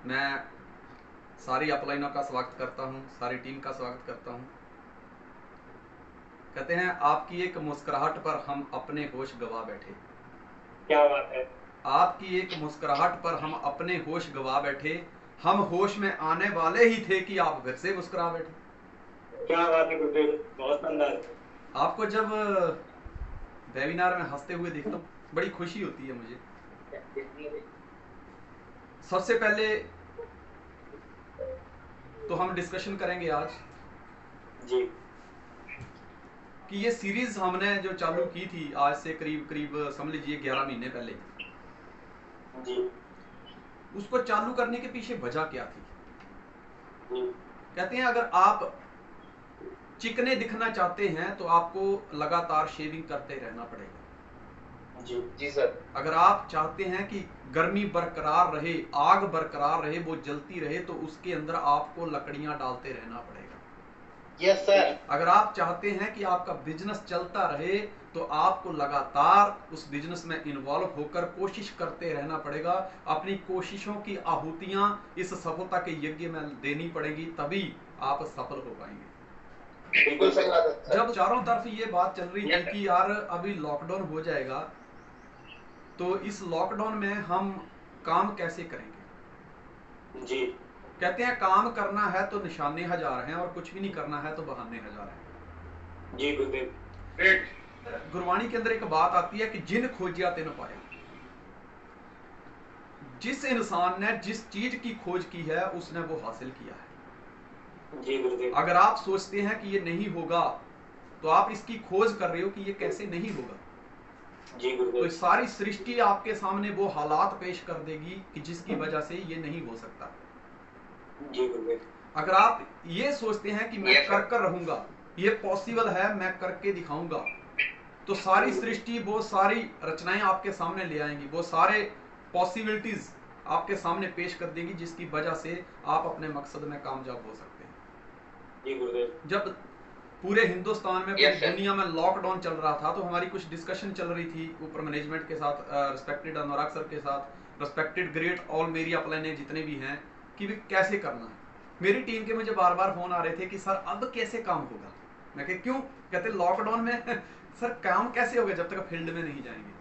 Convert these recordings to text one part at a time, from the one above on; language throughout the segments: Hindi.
मैं सारी अपलाइनों का स्वागत करता हूँ, सारी टीम का स्वागत करता हूँ। कहते हैं आपकी एक मुस्कुराहट पर हम अपने होश गवा बैठे। क्या बात है। आपकी एक मुस्कुराहट पर हम अपने होश गवा बैठे। हम होश में आने वाले ही थे कि आप फिर से मुस्कुरा बैठे। क्या बात है गुरदेव, बहुत शानदार। आपको जब वेबिनार में हंसते हुए देखता हूँ बड़ी खुशी होती है मुझे। सबसे पहले तो हम डिस्कशन करेंगे आज जी कि ये सीरीज हमने जो चालू की थी आज से करीब करीब समझ लीजिए 11 महीने पहले, जी उसको चालू करने के पीछे वजह क्या थी। जी कहते हैं अगर आप चिकने दिखना चाहते हैं तो आपको लगातार शेविंग करते रहना पड़ेगा। जी जी सर। अगर आप चाहते हैं कि गर्मी बरकरार रहे, आग बरकरार रहे, वो जलती रहे, तो उसके अंदर आपको लकड़ियां डालते रहना पड़ेगा। Yes sir. अगर आप चाहते हैं कि आपका बिजनेस चलता रहे तो आपको लगातार उस बिजनेस में इन्वॉल्व होकर कोशिश करते रहना पड़ेगा। अपनी कोशिशों की आहुतियां इस सफलता के यज्ञ में देनी पड़ेगी, तभी आप सफल हो पाएंगे। बिल्कुल सही बात है सर। जब चारों तरफ ये बात चल रही थी कि यार अभी लॉकडाउन हो जाएगा, तो इस लॉकडाउन में हम काम कैसे करेंगे। जी कहते हैं काम करना है तो निशाने हजार हैं और कुछ भी नहीं करना है तो बहाने हजार हैं। जी गुरदेव। गुरबाणी के अंदर एक बात आती है कि जिन खोजिया तिन पाया। जिस इंसान ने जिस चीज की खोज की है उसने वो हासिल किया है। जी गुरदेव। अगर आप सोचते हैं कि ये नहीं होगा तो आप इसकी खोज कर रहे हो कि ये कैसे नहीं होगा। जी तो गुरदेव। सारी सृष्टि आपके सामने वो हालात पेश कर देगी कि जिसकी वजह से ये नहीं हो सकता। जी गुरदेव। अगर आप ये सोचते हैं कि मैं कर कर रहूंगा, ये पॉसिबल है, मैं करके दिखाऊंगा, तो सारी सृष्टि वो सारी रचनाएं आपके सामने ले आएंगी, वो सारे पॉसिबिलिटीज आपके सामने पेश कर देंगी जिसकी वजह से आप अपने मकसद में कामयाब हो सकते हैं। जी गुरदेव। जब पूरे हिंदुस्तान में, पूरी दुनिया में लॉकडाउन चल रहा था तो हमारी कुछ डिस्कशन चल रही थी ऊपर मैनेजमेंट के साथ, रिस्पेक्टेड अनुराग सर के साथ, रिस्पेक्टेड ग्रेट ऑल मेरी अपलाइन जितने भी हैं, कि वे कैसे करना है। मेरी टीम के मुझे बार बार फोन आ रहे थे कि सर अब कैसे काम होगा। मैं कह क्यों, कहते लॉकडाउन में सर काम कैसे होगा जब तक फील्ड में नहीं जाएंगे।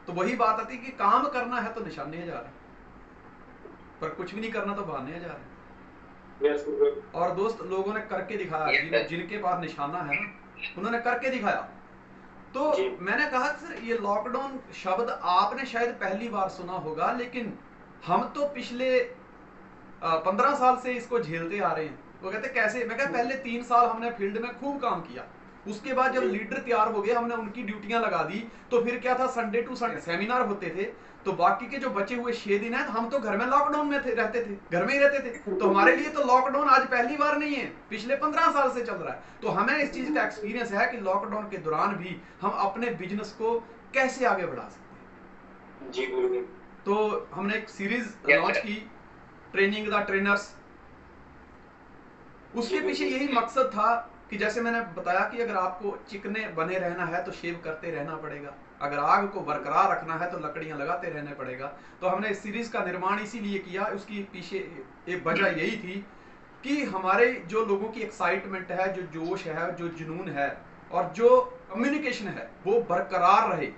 तो वही बात आती कि काम करना है तो निशाने जा रहे हैं, पर कुछ भी नहीं करना तो बहाने जा रहे हैं। और दोस्त लोगों ने करके दिखाया, जिनके पास निशाना है ना उन्होंने करके दिखाया। तो मैंने कहा सर ये लॉकडाउन शब्द आपने शायद पहली बार सुना होगा, लेकिन हम तो पिछले 15 साल से इसको झेलते आ रहे हैं। वो कहते कैसे, मैं कहा पहले 3 साल हमने फील्ड में खूब काम किया, उसके बाद जब लीडर तैयार हो गए हमने उनकी ड्यूटियां लगा दी, तो फिर क्या था, संडे टू संडे सेमिनार होते थे, तो बाकी के जो बचे हुए 6 दिन है तो हम तो घर में लॉकडाउन में रहते थे, घर में ही रहते थे। तो हमारे लिए तो लॉकडाउन आज पहली बार नहीं है, पिछले 15 साल से चल रहा है। तो हमें इस चीज का एक्सपीरियंस है कि लॉकडाउन के दौरान भी हम अपने बिजनेस को कैसे आगे बढ़ा सकते हैं। जी गुरुदेव। तो हमने एक सीरीज लॉन्च की, ट्रेनिंग द ट्रेनर्स। उसके पीछे यही मकसद था कि जैसे मैंने बताया कि अगर आपको चिकने बने रहना है तो शेव करते रहना पड़ेगा, अगर आग को बरकरार रखना है तो लकड़ियां लगाते रहने पड़ेगा। तो हमने इस सीरीज का निर्माण इसीलिए किया, उसकी पीछे एक वजह यही थी कि हमारे जो लोगों की एक्साइटमेंट है, जो जोश है, जो जुनून है और जो कम्युनिकेशन है वो बरकरार रहे।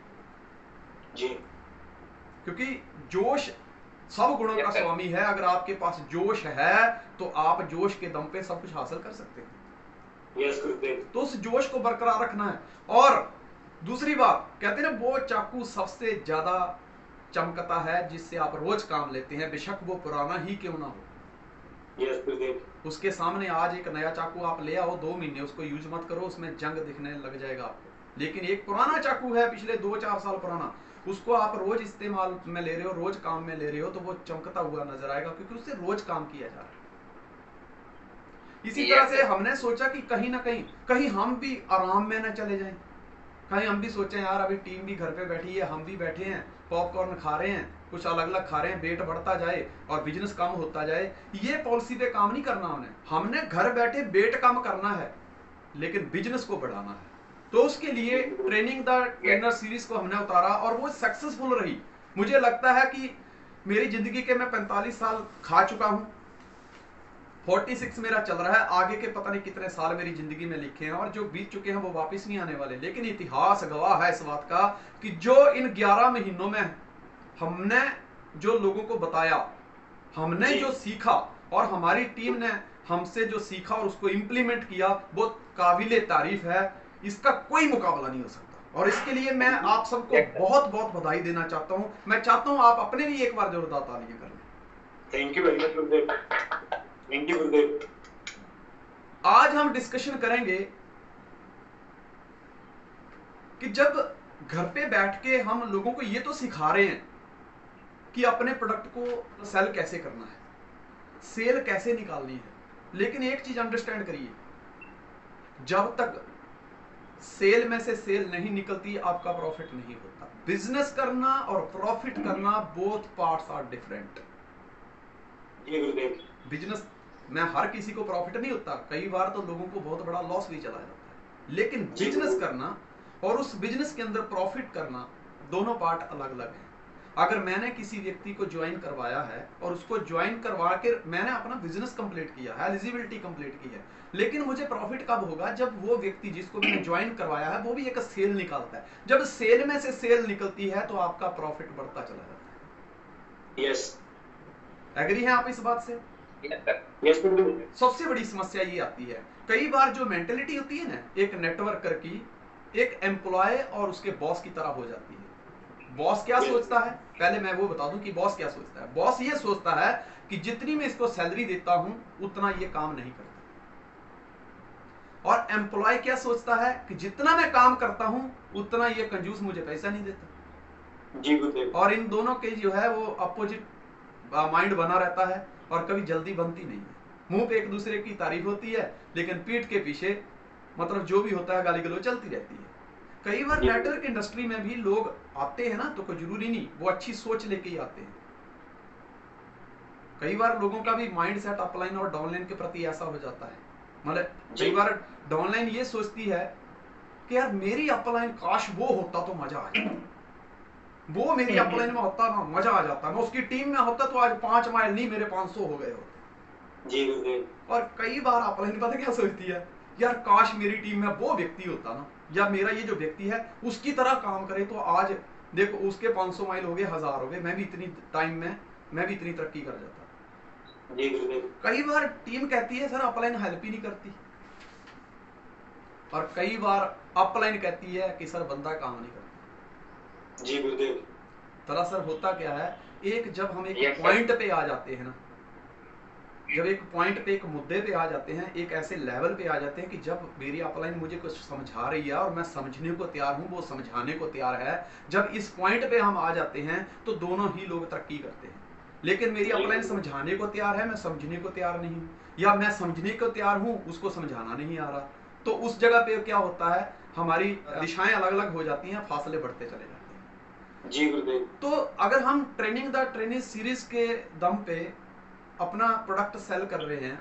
जी क्योंकि जोश सब गुणों का स्वामी है। अगर आपके पास जोश है तो आप जोश के दम पे सब कुछ हासिल कर सकते हैं। यस गुरुदेव। तो उस जोश को बरकरार रखना है। और दूसरी बात, कहते हैं ना वो चाकू सबसे ज्यादा चमकता है जिससे आप रोज काम लेते हैं, बेशक वो पुराना ही क्यों ना हो। यस गुरुदेव। उसके सामने आज एक नया चाकू आप ले आओ, 2 महीने उसको यूज मत करो, उसमें जंग दिखने लग जाएगा आपको। लेकिन एक पुराना चाकू है पिछले 2-4 साल पुराना, उसको आप रोज इस्तेमाल में ले रहे हो, रोज काम में ले रहे हो, तो वो चमकता हुआ नजर आएगा क्योंकि उससे रोज काम किया जा रहा है। इसी तरह से हमने सोचा कि कहीं ना कहीं हम भी आराम में ना चले जाएं, कहीं हम भी सोचें यार अभी टीम भी घर पे बैठी है, हम भी बैठे हैं, पॉपकॉर्न खा रहे हैं, कुछ अलग अलग खा रहे हैं, वेट बढ़ता जाए और बिजनेस कम होता जाए। ये पॉलिसी पे काम नहीं करना हमने घर बैठे वेट कम करना है लेकिन बिजनेस को बढ़ाना है। तो उसके लिए ट्रेनिंग द ट्रेनर सीरीज को हमने उतारा और वो सक्सेसफुल रही। मुझे लगता है कि मेरी जिंदगी के मैं 45 साल खा चुका हूं, 46 मेरा चल रहा है, आगे के पता नहीं कितने साल मेरी जिंदगी में लिखे हैं और जो बीत चुके हैं वो वापस नहीं आने वाले। लेकिन इतिहास गवाह है इस बात का कि जो इन 11 महीनों में हमने जो लोगों को बताया, हमने जो सीखा और हमारी टीम ने हमसे जो सीखा और उसको इंप्लीमेंट किया, वो काबिले तारीफ है। इसका कोई मुकाबला नहीं हो सकता और इसके लिए मैं आप सबको बहुत बहुत बधाई देना चाहता हूं। मैं चाहता हूं आप अपने लिए एक बार जोरदार तालियां कर लें। Thank you very much Gurudev, thank you गुरुदेव। आज हम डिस्कशन करेंगे कि जब घर पे बैठ के हम लोगों को ये तो सिखा रहे हैं कि अपने प्रोडक्ट को सेल कैसे करना है, सेल कैसे निकालनी है, लेकिन एक चीज अंडरस्टैंड करिए, जब तक सेल में से सेल नहीं निकलती आपका प्रॉफिट नहीं होता। बिजनेस करना और प्रॉफिट करना both parts are different. Business में हर किसी को प्रॉफिट नहीं होता, कई बार तो लोगों को बहुत बड़ा लॉस भी चला जाता है, लेकिन बिजनेस करना और उस बिजनेस के अंदर प्रॉफिट करना दोनों पार्ट अलग अलग हैं। अगर मैंने किसी व्यक्ति को ज्वाइन करवाया है और उसको ज्वाइन करवा के मैंने अपना बिजनेस कंप्लीट किया है, एलिजिबिलिटी कंप्लीट की है, लेकिन मुझे प्रॉफिट कब होगा? जब वो व्यक्ति जिसको मैंने ज्वाइन करवाया है वो भी एक सेल निकालता है। जब सेल में से सेल निकलती है तो आपका प्रॉफिट बढ़ता चला जाता है। यस, एग्री हैं आप इस बात से? यस गुरुदेव। सबसे बड़ी समस्या ये आती है, कई बार जो मेंटेलिटी होती है ना एक नेटवर्कर की, एक एम्प्लॉय और उसके बॉस की तरह हो जाती है। बॉस क्या सोचता है, पहले मैं वो बता दूं कि बॉस क्या सोचता है। बॉस ये सोचता है कि जितनी मैं इसको सैलरी देता हूं उतना ये काम नहीं करता, और एम्प्लॉय क्या सोचता है कि जितना मैं काम करता हूं उतना ये कंजूस मुझे पैसा नहीं देता। जी गुरुदेव। और इन दोनों के जो है वो अपोजिट माइंड बना रहता है और कभी जल्दी बनती नहीं है। मुंह पे एक दूसरे की तारीफ होती है लेकिन पीठ के पीछे मतलब जो भी होता है गाली गलौज चलती रहती है। कई बार नेटवर्क इंडस्ट्री में भी लोग आते हैं ना तो कोई जरूरी नहीं वो अच्छी सोच लेके ही आते हैं। कई बार लोगों का भी माइंड सेट अपलाइन और डाउनलाइन के प्रति ऐसा हो जाता है, मतलब कई बार डाउनलाइन ये सोचती है कि यार मेरी अपलाइन काश वो होता तो मजा आ जाता, वो मेरी अपलाइन में होता ना मजा आ जाता, मैं उसकी टीम में होता तो आज 5 माइल नहीं मेरे 500 हो गए होते। जी गुरुदेव। और कई बार अपलाइन पता क्या सोचती है, यार काश मेरी टीम में वो व्यक्ति होता ना, या मेरा ये जो व्यक्ति है उसकी तरह काम करे तो आज देखो उसके 500 माइल हो गए, 1000 हो गए, मैं भी इतनी टाइम में मैं भी इतनी तरक्की कर जाता। जी गुरुदेव। कई बार टीम कहती है सर अपलाइन हेल्प ही नहीं करती, और कई बार अपलाइन कहती है कि सर बंदा काम नहीं करता। जी गुरुदेव। दरअसल होता क्या है, एक जब हम एक पॉइंट पे आ जाते हैं ना, जब एक पॉइंट पे एक मुद्दे पे आ जाते हैं, एक ऐसे लेवल पे आ जाते हैं कि जब मेरी अपलाइन मुझे कुछ समझा रही है और मैं समझने को तैयार हूं, वो समझाने को तैयार है, जब इस पॉइंट पे हम आ जाते हैं तो दोनों ही लोग तरक्की करते हैं। लेकिन मेरी अपलाइन समझाने को तैयार है, मैं समझने को तैयार नहीं हूं, या मैं समझने को तैयार हूं उसको समझाना नहीं आ रहा, तो उस जगह पे क्या होता है हमारी दिशाएं अलग अलग हो जाती हैं, फासले बढ़ते चले जाते हैं। जी गुरुदेव। तो अगर हम ट्रेनिंग द ट्रेनिंग सीरीज के दम पे अपना प्रोडक्ट सेल कर रहे हैं,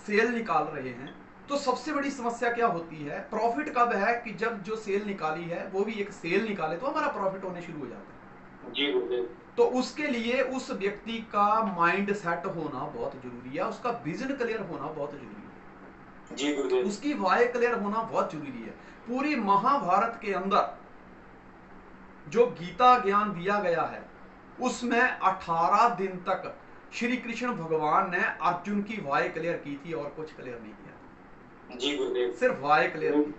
सेल निकाल रहे हैं, तो सबसे बड़ी समस्या क्या होती है, प्रॉफिट कब है कि जब जो सेल निकाली है वो भी एक सेल निकाले तो हमारा प्रॉफिट होने शुरू हो जाता है। जी गुरुदेव। तो उसके लिए उस व्यक्ति का माइंड सेट होना बहुत जरूरी है, उसका विजन क्लियर होना बहुत जरूरी है। जी गुरुदेव। उसकी वाय क्लियर होना बहुत जरूरी है। पूरी महाभारत के अंदर जो गीता ज्ञान दिया गया है उसमें 18 दिन तक श्री कृष्ण भगवान ने अर्जुन की वाय क्लियर की थी और कुछ क्लियर नहीं किया। जी गुरुदेव। सिर्फ वाय क्लियर की।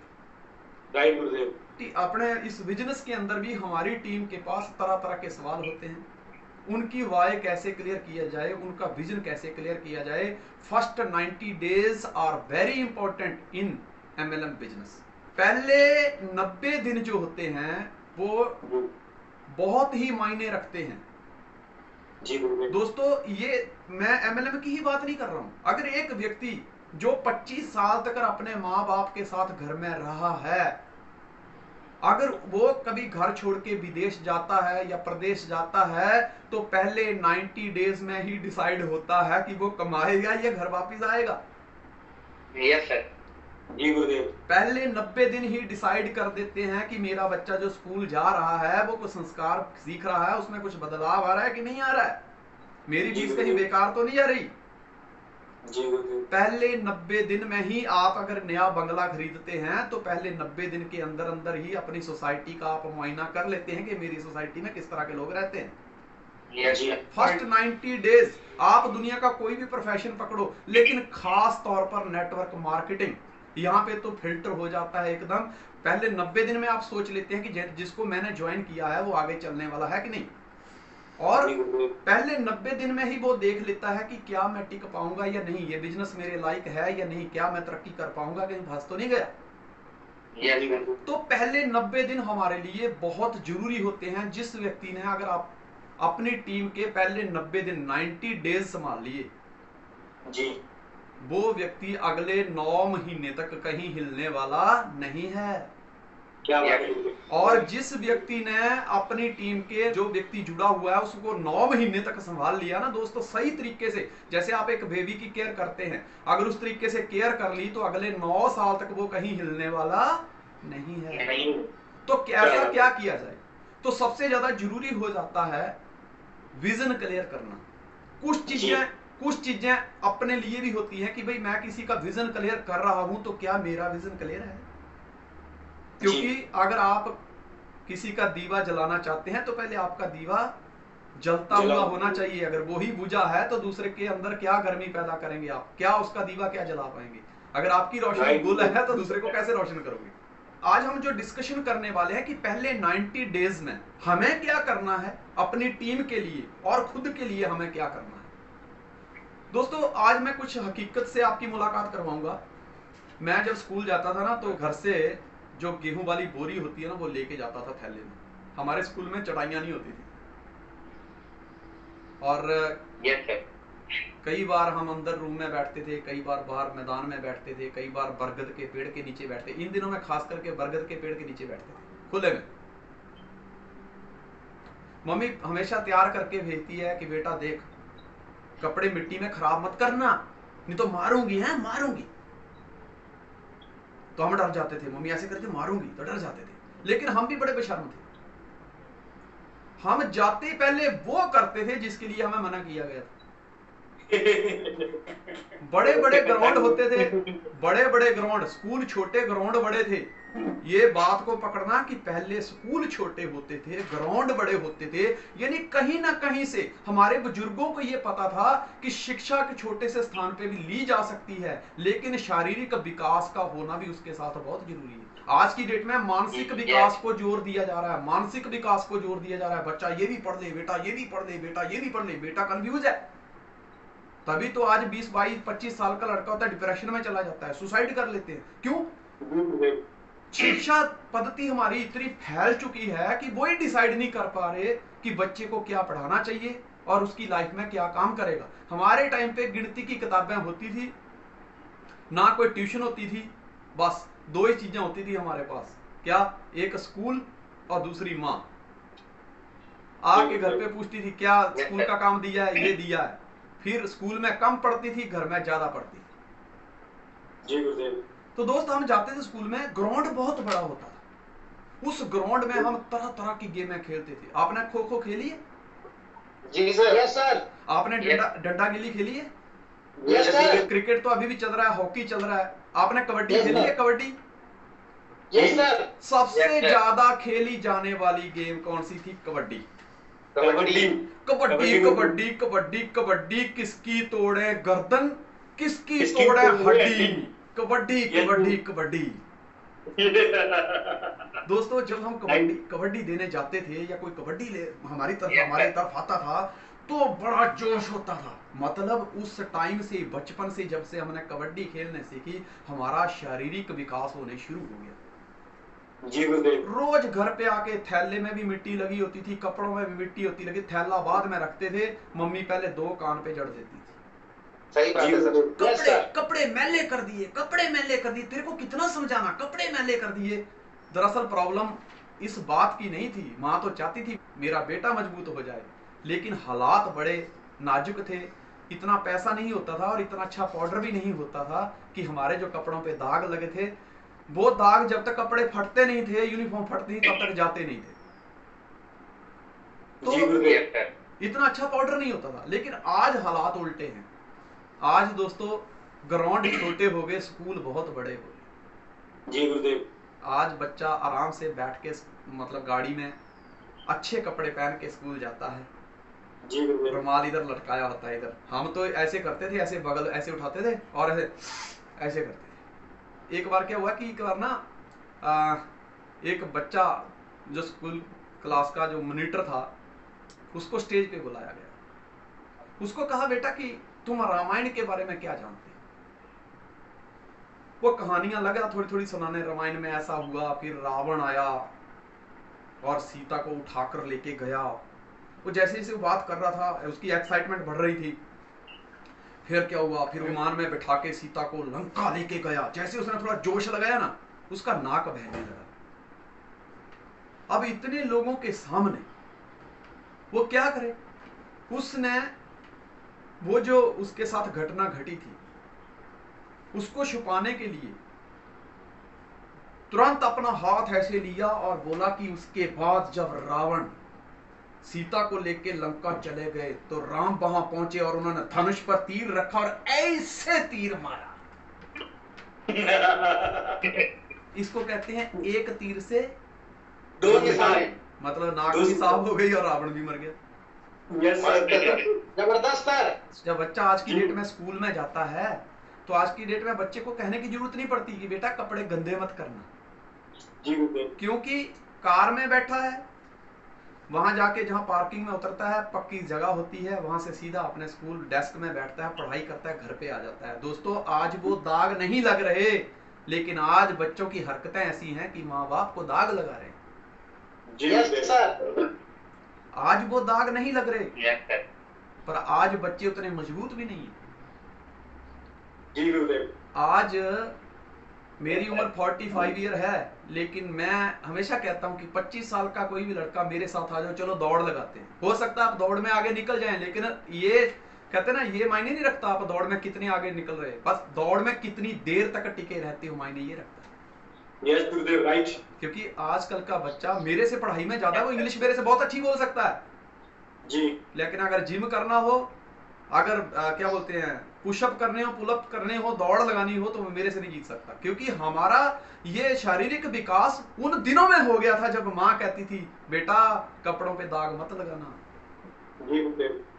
राइट गुरुदेव। अपने इस बिजनेस के अंदर भी हमारी टीम के पास तरह तरह के सवाल होते हैं, उनकी वाय कैसे क्लियर किया जाए, उनका विजन कैसे क्लियर किया जाए। First 90 days are very important in MLM business. पहले 90 दिन जो होते हैं वो बहुत ही मायने रखते हैं। जी गुरुदेव। दोस्तों ये मैं MLM की ही बात नहीं कर रहा हूं, अगर एक व्यक्ति जो 25 साल तक अपने माँ बाप के साथ घर में रहा है, अगर वो कभी घर छोड़ के विदेश जाता है या प्रदेश जाता है तो पहले 90 डेज में ही डिसाइड होता है कि वो कमाएगा या घर वापस आएगा। Yes sir. जी गुरुदेव। पहले 90 दिन ही डिसाइड कर देते हैं कि मेरा बच्चा जो स्कूल जा रहा है वो कुछ संस्कार सीख रहा है, उसमें कुछ बदलाव आ रहा है कि नहीं आ रहा है। मेरी फीस कहीं बेकार तो नहीं जा रही। पहले 90 दिन में ही आप अगर नया बंगला खरीदते हैं तो पहले 90 दिन के अंदर अंदर ही अपनी सोसाइटी का आप मुआयना कर लेते हैं कि मेरी सोसाइटी में किस तरह के लोग रहते हैं। फर्स्ट 90 डेज आप दुनिया का कोई भी प्रोफेशन पकड़ो, लेकिन खास तौर पर नेटवर्क मार्केटिंग, यहाँ पे तो फिल्टर हो जाता है एकदम। पहले 90 दिन में आप सोच लेते हैं कि जिसको मैंने ज्वाइन किया है वो आगे चलने वाला है कि नहीं, और पहले 90 दिन में ही वो देख लेता है कि क्या मैं टिक पाऊंगा या नहीं, ये बिजनेस मेरे लायक है या नहीं, क्या मैं तरक्की कर पाऊंगा, कहीं फंस तो नहीं गया। तो पहले 90 दिन हमारे लिए बहुत जरूरी होते हैं। जिस व्यक्ति ने, अगर आप अपनी टीम के पहले 90 दिन 90 डेज संभाल लिए जी, वो व्यक्ति अगले 9 महीने तक कहीं हिलने वाला नहीं है। क्या और जिस व्यक्ति ने अपनी टीम के, जो व्यक्ति जुड़ा हुआ है उसको 9 महीने तक संभाल लिया ना दोस्तों, सही तरीके से, जैसे आप एक बेबी की केयर करते हैं, अगर उस तरीके से केयर कर ली तो अगले 9 साल तक वो कहीं हिलने वाला नहीं है। तो कैसा क्या किया जाए? तो सबसे ज्यादा जरूरी हो जाता है विजन क्लियर करना। कुछ चीजें अपने लिए भी होती हैं कि भाई मैं किसी का विजन क्लियर कर रहा हूं तो क्या मेरा विजन क्लियर है? क्योंकि अगर आप किसी का दीवा जलाना चाहते हैं तो पहले आपका दीवा जलता हुआ होना चाहिए। अगर वो ही बुझा है तो दूसरे के अंदर क्या गर्मी पैदा करेंगे आप? क्या उसका दीवा क्या जला पाएंगे? अगर आपकी रोशनी गुल है तो दूसरे को कैसे रोशन करोगे? आज हम जो डिस्कशन करने वाले हैं कि पहले 90 डेज में हमें क्या करना है, अपनी टीम के लिए और खुद के लिए हमें क्या करना है। दोस्तों आज मैं कुछ हकीकत से आपकी मुलाकात करवाऊंगा। मैं जब स्कूल जाता था ना तो घर से जो गेहूं वाली बोरी होती है ना वो लेके जाता था थैले में। हमारे स्कूल में चटाइयां नहीं होती थी और कई बार हम अंदर रूम में बैठते थे, कई बार बाहर मैदान में बैठते थे, कई बार बरगद के पेड़ के नीचे बैठते। इन दिनों में खास करके बरगद के पेड़ के नीचे बैठते थे खुले में। मम्मी हमेशा तैयार करके भेजती है कि बेटा देख कपड़े मिट्टी में खराब मत करना, नहीं तो मारूंगी, है मारूंगी। तो हम डर जाते थे, मम्मी ऐसे करके मारूंगी, तो डर जाते थे। लेकिन हम भी बड़े बेशर्म थे, हम जाते पहले वो करते थे जिसके लिए हमें मना किया गया था। बड़े बड़े ग्राउंड होते थे, बड़े बड़े ग्राउंड, स्कूल छोटे ग्राउंड बड़े थे। ये बात को पकड़ना कि पहले स्कूल छोटे होते थे, ग्राउंड बड़े होते थे, यानी कहीं ना कहीं से हमारे बुजुर्गों को ये पता था कि शिक्षा के छोटे से स्थान पे भी ली जा सकती है, लेकिन शारीरिक विकास का होना भी उसके साथ बहुत जरूरी है। आज की डेट में मानसिक विकास को जोर दिया जा रहा है, मानसिक विकास को जोर दिया जा रहा है। बच्चा ये भी पढ़ ले, बेटा ये भी पढ़ ले, बेटा ये भी पढ़ ले। बेटा कंफ्यूज है, तभी तो आज 20, 22, 25 साल का लड़का होता है डिप्रेशन में चला जाता है, सुसाइड कर लेते हैं। क्यों? शिक्षा पद्धति हमारी इतनी फैल चुकी है कि वो ही डिसाइड नहीं कर पा रहे कि बच्चे को क्या पढ़ाना चाहिए और उसकी लाइफ में क्या काम करेगा। हमारे टाइम पे गिनती की किताबें होती थी, ना कोई ट्यूशन होती थी, बस 2 ही चीजें होती थी हमारे पास। क्या? एक स्कूल और दूसरी माँ आके घर पे पूछती थी क्या स्कूल का काम दिया है, ये दिया है। फिर स्कूल में कम पढ़ती थी, घर में ज्यादा पढ़ती थी। जी गुरुदेव। तो दोस्त हम जाते थे स्कूल में, ग्राउंड बहुत बड़ा होता था। उस ग्राउंड में हम तरह तरह की गेमें खेलते थे। आपने खो खो खेली है? जी सर। Yes sir. आपने डंडा गिल्ली खेली है? Yes sir. क्रिकेट तो अभी भी चल रहा है, हॉकी चल रहा है। आपने कबड्डी खेली है? कबड्डी? Yes sir. सबसे ज्यादा खेली जाने वाली गेम कौन सी थी? कबड्डी। कबड्डी कबड्डी कबड्डी कबड्डी कबड्डी। किसकी तोड़े गर्दन, किसकी तोड़े हड्डी। कबड्डी कबड्डी कबड्डी। दोस्तों जब हम कबड्डी देने जाते थे या कोई कबड्डी हमारे तरफ आता था तो बड़ा जोश होता था। मतलब उस टाइम से, बचपन से जब से हमने कबड्डी खेलने सीखी, हमारा शारीरिक विकास होने शुरू हो गया। जी गुरुदेव। रोज घर पे आके थैले में भी मिट्टी लगी होती थी, कपड़ों में भी मिट्टी होती लगी, थैला बाद में रखते थे। मम्मी पहले 2 कान पे जड़ देती थी। सही बात है सर। कपड़े मैले कर दिए, कपड़े मैले कर दिए। तेरे को कितना समझाना, कपड़े मैले कर दिए। दरअसल प्रॉब्लम इस बात की नहीं थी। माँ तो चाहती थी मेरा बेटा मजबूत हो जाए, लेकिन हालात बड़े नाजुक थे। इतना पैसा नहीं होता था और इतना अच्छा पाउडर भी नहीं होता था कि हमारे जो कपड़ों पे दाग लगे थे, वो दाग जब तक कपड़े फटते नहीं थे, यूनिफॉर्म फटती तब तक जाते नहीं थे। तो इतना अच्छा पाउडर नहीं होता था। लेकिन आज हालात उल्टे हैं। आज दोस्तों ग्राउंड छोटे हो गए, स्कूल बहुत बड़े हो गए। जी गुरुदेव। आज बच्चा आराम से बैठ के मतलब गाड़ी में अच्छे कपड़े पहन के स्कूल जाता है। जी गुरुदेव। रुमाल इधर लटकाया होता है इधर। हम तो ऐसे करते थे, ऐसे बगल ऐसे उठाते थे और ऐसे करते थे। एक बार क्या हुआ कि एक बार ना एक बच्चा जो स्कूल क्लास का जो मॉनिटर था, उसको स्टेज पे बुलाया गया। उसको कहा, बेटा कि तुम रामायण के बारे में क्या जानते हो? वो कहानियां लगा थोड़ी थोड़ी सुनाने, रामायण में ऐसा हुआ, फिर रावण आया और सीता को उठाकर लेके गया। वो जैसे जैसे बात कर रहा था, उसकी एक्साइटमेंट बढ़ रही थी। फिर क्या हुआ, फिर विमान में बिठा के सीता को लंका लेके गया। जैसे उसने थोड़ा जोश लगाया ना, उसका नाक बहने लगा। अब इतने लोगों के सामने वो क्या करे? उसने वो जो उसके साथ घटना घटी थी उसको छुपाने के लिए तुरंत अपना हाथ ऐसे लिया और बोला कि उसके बाद जब रावण सीता को लेके लंका चले गए तो राम वहां पहुंचे और उन्होंने धनुष पर तीर रखा और ऐसे तीर मारा। इसको कहते हैं एक तीर से दो निशाने। मतलब नाक भी साफ हो गई और रावण भी मर गया। यस सर, जबरदस्त सर। जब बच्चा आज की डेट में स्कूल में जाता है तो आज की डेट में बच्चे को कहने की जरूरत नहीं पड़ती कि बेटा कपड़े गंदे मत करना। जी गुरुदेव। क्योंकि कार में बैठा है, वहां जाके जहां पार्किंग में उतरता है, पक्की जगह होती है, वहां से सीधा अपने स्कूल डेस्क में बैठता है, पढ़ाई करता है, घर पे आ जाता है। दोस्तों आज वो दाग नहीं लग रहे, लेकिन आज बच्चों की हरकतें ऐसी हैं कि माँ बाप को दाग लगा रहे हैं। जी सर। आज वो दाग नहीं लग रहे, पर आज बच्चे उतने मजबूत भी नहीं है। जी गुरुदेव। आज मेरी उम्र 45 ईयर है, लेकिन मैं हमेशा कहता हूं कि 25 साल का कोई भी लड़का मेरे साथ आ जाओ, चलो दौड़ लगाते हैं। हो सकता है आप दौड़ में आगे निकल जाएं, लेकिन ये कहते हैं ना, ये मायने नहीं रखता आप दौड़ में कितने आगे निकल रहे, बस दौड़ में कितनी देर तक टिके रहते हो मायने ये रखता है। यस गुरुदेव, राइट। क्योंकि आजकल का बच्चा मेरे से पढ़ाई में ज्यादा, वो इंग्लिश मेरे से बहुत अच्छी बोल सकता है जी, लेकिन अगर जिम करना हो, अगर क्या बोलते हैं पुशअप करने हो, पुलअप करने हो, दौड़ लगानी हो, तो मेरे से नहीं जीत सकता। क्योंकि हमारा ये शारीरिक विकास उन दिनों में हो गया था जब माँ कहती थी बेटा कपड़ों पे दाग मत लगाना।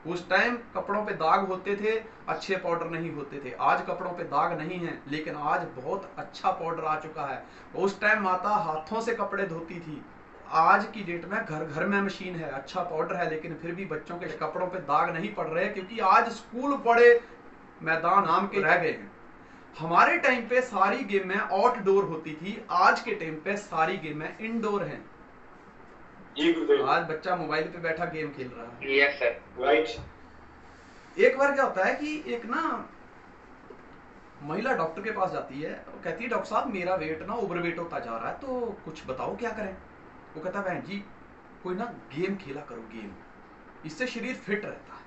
उस टाइम कपड़ों पे दाग होते थे, अच्छे पाउडर नहीं होते थे। आज कपड़ों पे दाग नहीं है, लेकिन आज बहुत अच्छा पाउडर आ चुका है। उस टाइम माता हाथों से कपड़े धोती थी, आज की डेट में घर घर में मशीन है, अच्छा पाउडर है, लेकिन फिर भी बच्चों के कपड़ों पे दाग नहीं पड़ रहे, क्योंकि आज स्कूल बड़े मैदान नाम के रह गए हैं। हमारे टाइम पे सारी गेमें आउटडोर होती थी, आज के टाइम पे सारी गेमें इंडोर हैं। आज बच्चा मोबाइल पे बैठा गेम खेल रहा है। Yes sir, right. एक बार क्या होता है कि एक ना महिला डॉक्टर के पास जाती है, कहती है डॉक्टर साहब मेरा वेट ना ओवरवेट होता जा रहा है, तो कुछ बताओ क्या करें। वो कहता है बहन जी कोई ना गेम खेला करो, गेम, इससे शरीर फिट रहता है।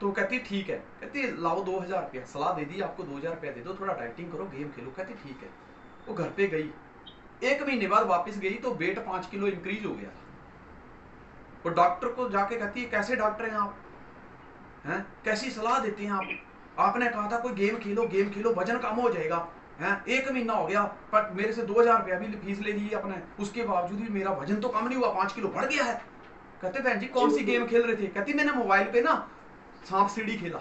तो कहती ठीक है, कहती लाओ 2000 रुपया, सलाह दे दी आपको 2000 रुपया दे दो, थोड़ा डाइटिंग करो, गेम खेलो। कहती ठीक है। वो घर पे गई, 1 महीने बाद वापस गई तो वेट 5 किलो इंक्रीज हो गया। वो डॉक्टर को जाके कहती है कैसे डॉक्टर हैं आप, हैं कैसी सलाह देते हैं आप, आपने कहा था कोई गेम खेलो, गेम खेलो, वजन कम हो जाएगा, हैं 1 महीना हो गया पर मेरे से 2000 रुपया भी फीस ले ली आपने, उसके बावजूद भी मेरा वजन तो कम नहीं हुआ, 5 किलो बढ़ गया है। कहते बहन जी कौन सी गेम खेल रहे थे? कहती मैंने मोबाइल पे ना सांप सीढ़ी खेला।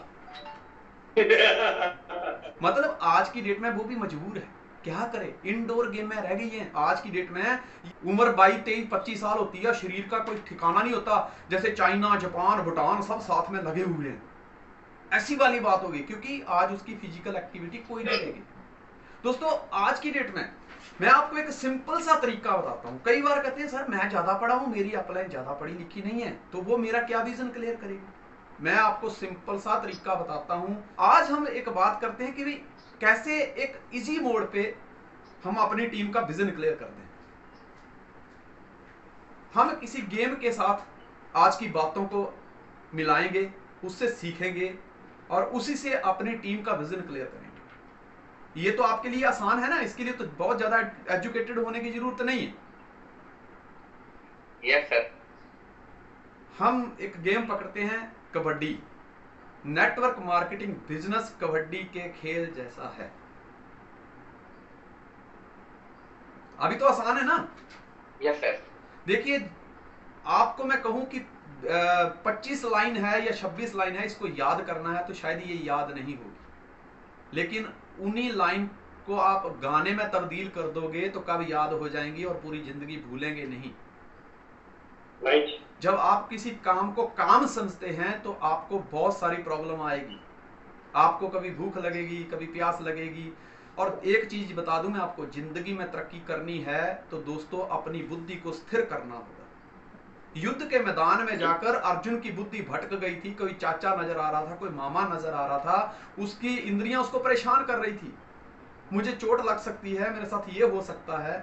मतलब आज की डेट में वो भी मजबूर है, क्या करे, इंडोर गेम में रह गई है। आज की डेट में उम्र 22, 23, 25 साल होती है, शरीर का कोई ठिकाना नहीं होता, जैसे चाइना, जापान, भूटान सब साथ में लगे हुए हैं, ऐसी वाली बात होगी, क्योंकि आज उसकी फिजिकल एक्टिविटी कोई नहीं रहेगी। दोस्तों आज की डेट में मैं आपको एक सिंपल सा तरीका बताता हूं। कई बार कहते हैं सर मैं ज्यादा पढ़ा हूं, मेरी अपलाइन ज्यादा पढ़ी लिखी नहीं है, तो वो मेरा क्या विजन क्लियर करेगी। मैं आपको सिंपल सा तरीका बताता हूं। आज हम एक बात करते हैं कि भाई कैसे एक इजी मोड पे हम अपनी टीम का विजन क्लियर कर दें। हम किसी गेम के साथ आज की बातों को मिलाएंगे, उससे सीखेंगे और उसी से अपनी टीम का विजन क्लियर करेंगे। ये तो आपके लिए आसान है ना, इसके लिए तो बहुत ज्यादा एजुकेटेड होने की जरूरत नहीं है। Yes sir. हम एक गेम पकड़ते हैं kabaddi. Network marketing business kabaddi के खेल जैसा है। अभी तो आसान है ना? Yes sir. देखिए, आपको मैं कहूं कि 25 लाइन है या 26 लाइन है, इसको याद करना है तो शायद ये याद नहीं होगी, लेकिन उन्हीं लाइन को आप गाने में तब्दील कर दोगे तो कब याद हो जाएंगी और पूरी जिंदगी भूलेंगे नहीं। राइट। जब आप किसी काम को काम समझते हैं तो आपको बहुत सारी प्रॉब्लम आएगी। आपको कभी भूख लगेगी, कभी प्यास लगेगी। और एक चीज बता दूं मैं आपको, जिंदगी में तरक्की करनी है तो दोस्तों अपनी बुद्धि को स्थिर करना होगा। युद्ध के मैदान में जाकर अर्जुन की बुद्धि भटक गई थी। कोई चाचा नजर आ रहा था, कोई मामा नजर आ रहा था, उसकी इंद्रियां उसको परेशान कर रही थी। मुझे चोट लग सकती है, मेरे साथ ये हो सकता है।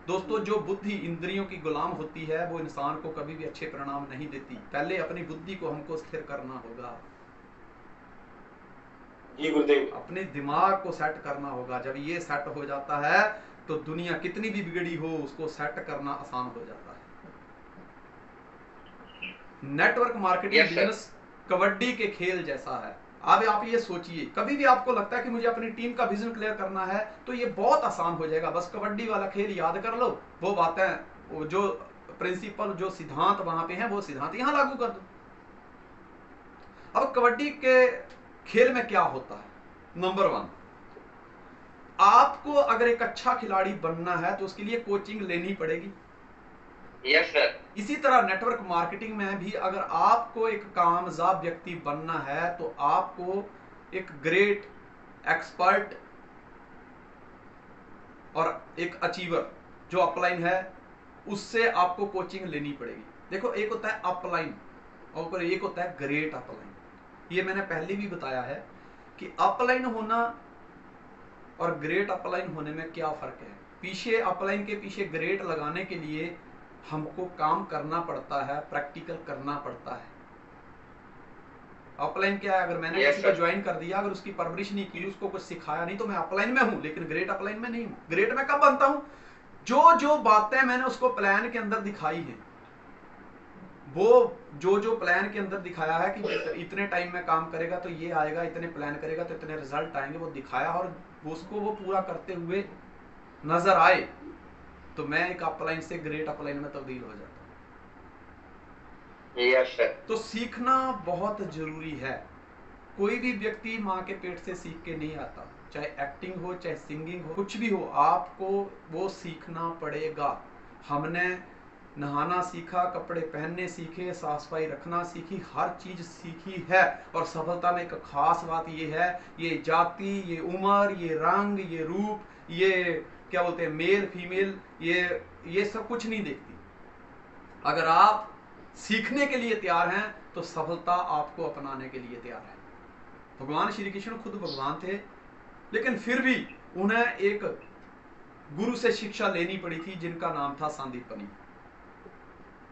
दोस्तों, जो बुद्धि इंद्रियों की गुलाम होती है वो इंसान को कभी भी अच्छे परिणाम नहीं देती। पहले अपनी बुद्धि को हमको स्थिर करना होगा। जी गुरुदेव। अपने दिमाग को सेट करना होगा। जब ये सेट हो जाता है तो दुनिया कितनी भी बिगड़ी हो उसको सेट करना आसान हो जाता है। नेटवर्क मार्केटिंग बिजनेस कबड्डी के खेल जैसा है। अब आप ये सोचिए, कभी भी आपको लगता है कि मुझे अपनी टीम का विजन क्लियर करना है तो ये बहुत आसान हो जाएगा। बस कबड्डी वाला खेल याद कर लो, वो बातें, वो जो प्रिंसिपल, जो सिद्धांत वहां पे हैं, वो सिद्धांत यहां लागू कर दो। अब कबड्डी के खेल में क्या होता है? नंबर 1, आपको अगर एक अच्छा खिलाड़ी बनना है तो उसके लिए कोचिंग लेनी पड़ेगी। Yes sir. इसी तरह नेटवर्क मार्केटिंग में भी अगर आपको एक कामयाब व्यक्ति बनना है तो आपको एक ग्रेट एक्सपर्ट और एक अचीवर जो अपलाइन है उससे आपको कोचिंग लेनी पड़ेगी। देखो, एक होता है अपलाइन और एक होता है ग्रेट अपलाइन। ये मैंने पहले भी बताया है कि अपलाइन होना और ग्रेट अपलाइन होने में क्या फर्क है। पीछे अपलाइन के पीछे ग्रेट लगाने के लिए हमको काम करना पड़ता है, प्रैक्टिकल करना पड़ता है। अपलाइन क्या है? अगर मैंने किसी को ज्वाइन कर दिया, अगर उसकी परवरिश नहीं की, उसको कुछ सिखाया नहीं, तो मैं अपलाइन में हूं, लेकिन ग्रेट अपलाइन में नहीं हूं। ग्रेट में कब बनता हूं? जो जो बातें मैंने उसको प्लान के अंदर दिखाई हैं, वो जो जो प्लान के अंदर दिखाया है कि इतने टाइम में काम करेगा तो ये आएगा, इतने प्लान करेगा तो इतने रिजल्ट आएंगे, वो दिखाया और उसको वो पूरा करते हुए नजर आए तो मैं एक अपलाइन से ग्रेट अपलाइन में तब्दील हो जाता हूं। Yes sir. तो सीखना बहुत जरूरी है। कोई भी व्यक्ति माँ के पेट से सीख के नहीं आता, चाहे एक्टिंग हो, चाहे सिंगिंग हो, कुछ भी हो, आपको वो सीखना पड़ेगा। हमने नहाना सीखा, कपड़े पहनने सीखे, साफ सफाई रखना सीखी, हर चीज सीखी है। और सफलता में एक खास बात ये है, ये जाति, ये उम्र, ये रंग, ये रूप, ये क्या बोलते हैं, मेल फीमेल, ये सब कुछ नहीं देखती। अगर आप सीखने के लिए तैयार हैं तो सफलता आपको अपनाने के लिए तैयार है। भगवान श्री कृष्ण खुद भगवान थे, लेकिन फिर भी उन्हें एक गुरु से शिक्षा लेनी पड़ी थी जिनका नाम था सांदीपनी।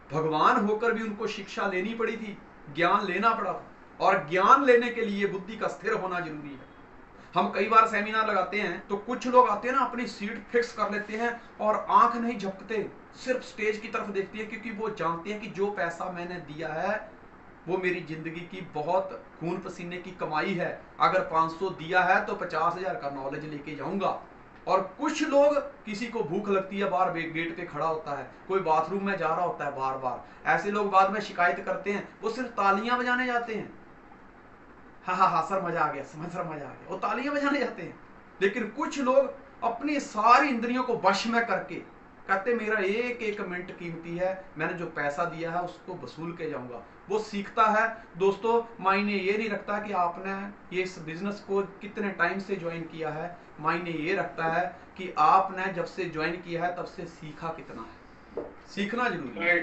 भगवान होकर भी उनको शिक्षा लेनी पड़ी थी, ज्ञान लेना पड़ा था, और ज्ञान लेने के लिए बुद्धि का स्थिर होना जरूरी है। हम कई बार सेमिनार लगाते हैं तो कुछ लोग आते हैं ना, अपनी सीट फिक्स कर लेते हैं और आंख नहीं झपकते, सिर्फ स्टेज की तरफ देखते हैं, क्योंकि वो जानते हैं कि जो पैसा मैंने दिया है वो मेरी जिंदगी की बहुत खून पसीने की कमाई है। अगर 500 दिया है तो 50,000 का नॉलेज लेके जाऊंगा। और कुछ लोग, किसी को भूख लगती है, बाहर गेट पे खड़ा होता है, कोई बाथरूम में जा रहा होता है बार बार, ऐसे लोग बाद में शिकायत करते हैं, वो सिर्फ तालियां बजाने जाते हैं। हाँ सर मजा आ गया, सर मजा आ गया, वो तालियां बजाने जाते हैं। लेकिन कुछ लोग अपनी सारी इंद्रियों को वश में करके कहते मेरा एक एक मिनट कीमती है, मैंने जो पैसा दिया है उसको वसूल के जाऊंगा। वो सीखता है। दोस्तों, मायने ये नहीं रखता कि आपने ये इस बिजनेस को कितने टाइम से ज्वाइन किया है, मायने ये रखता है कि आपने जब से ज्वाइन किया है तब से सीखा कितना है। सीखना जरूरी है।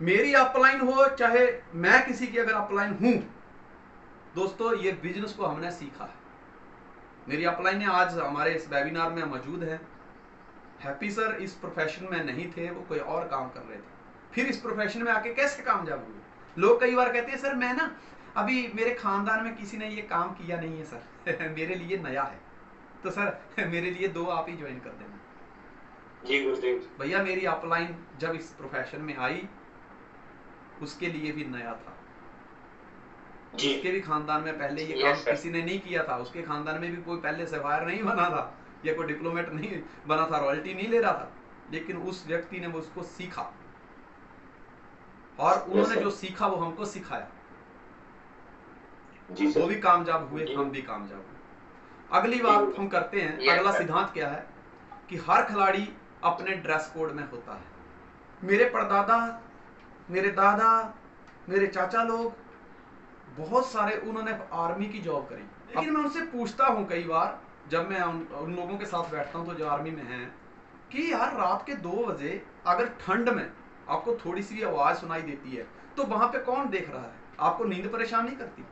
मेरी अपलाइन हो चाहे मैं किसी की अगर अपलाइन हूं, दोस्तों ये बिजनेस को हमने सीखा है। मेरी अपलाइन आज हमारे इस वेबिनार में मौजूद है। हैप्पी सर इस प्रोफेशन में नहीं थे, वो कोई और काम कर रहे थे, फिर इस प्रोफेशन में आके कैसे कामयाब हुए। लोग कई बार कहते हैं सर मैं ना अभी मेरे खानदान में किसी ने ये काम किया नहीं है सर मेरे लिए नया है, तो सर मेरे लिए 2 आप ही ज्वाइन कर देना। जी गुरुदेव। भैया मेरी अपलाइन जब इस प्रोफेशन में आई उसके लिए भी नया था। जी उसके भी खानदान में पहले ये Yes, काम sir. किसी ने नहीं किया था। उसके खानदान में भी कोई पहले सफायर नहीं बना था या कोई डिप्लोमेट नहीं बना था, रॉयल्टी नहीं ले रहा था, लेकिन उस व्यक्ति ने वो उसको सीखा और उन्होंने sir. जो सीखा वो हमको सिखाया। जी वो सर भी कामयाब हुए, जी। हम भी कामयाब हुए। अगली बात हम करते हैं, Yes, अगला sir. सिद्धांत क्या है कि हर खिलाड़ी अपने ड्रेस कोड में होता है। मेरे परदादा, मेरे दादा, मेरे चाचा लोग बहुत सारे उन्होंने आर्मी की जॉब करी, लेकिन मैं उनसे पूछता हूं कई बार जब मैं उन लोगों के साथ बैठता हूं तो जो आर्मी में हैं कि यार रात के 2 बजे अगर ठंड में आपको थोड़ी सी भी आवाज सुनाई देती है तो वहां पे कौन देख रहा है? आपको नींद परेशान नहीं करती?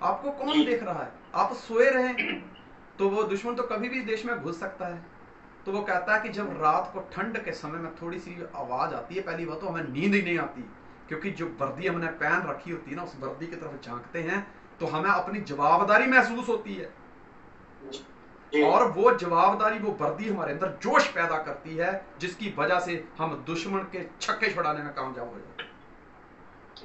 आपको कौन जी। देख रहा है? आप सोए रहे तो वो दुश्मन तो कभी भी देश में घुस सकता है। तो वो कहता है कि जब रात को ठंड के समय में थोड़ी सी आवाज आती है, पहली बात तो हमें नींद ही नहीं आती, क्योंकि जो वर्दी हमने पहन रखी होती है ना, उस वर्दी की तरफ झांकते हैं तो हमें अपनी जवाबदारी महसूस होती है जी और वो जवाबदारी, वो वर्दी हमारे अंदर जोश पैदा करती है, जिसकी वजह से हम दुश्मन के छक्के छुड़ाने में कामयाब हो जाते हैं।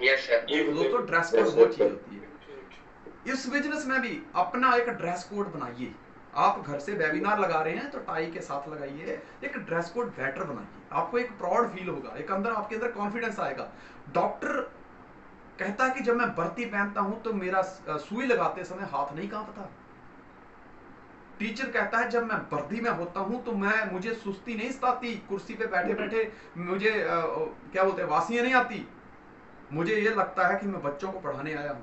Yes, sir. जी दोस्तों ड्रेस कोड वो चीज होती है। इस बिजनेस में भी अपना एक ड्रेस कोड बनाइए। आप घर से वेबिनार लगा रहे हैं तो टाई के साथ लगाइए, एक ड्रेस कोड बेटर बनाइए, आपको एक प्राउड फील होगा, एक अंदर आपके अंदर कॉन्फिडेंस आएगा। डॉक्टर कहता है कि जब मैं वर्दी पहनता हूं तो मेरा सुई लगाते समय हाथ नहीं कांपता। टीचर कहता है जब मैं वर्दी में होता हूं तो मुझे सुस्ती नहीं सताती, कुर्सी पे बैठे बैठे मुझे क्या बोलते हैं, वासियां नहीं आती, मुझे ये लगता है कि मैं बच्चों को पढ़ाने आया हूं।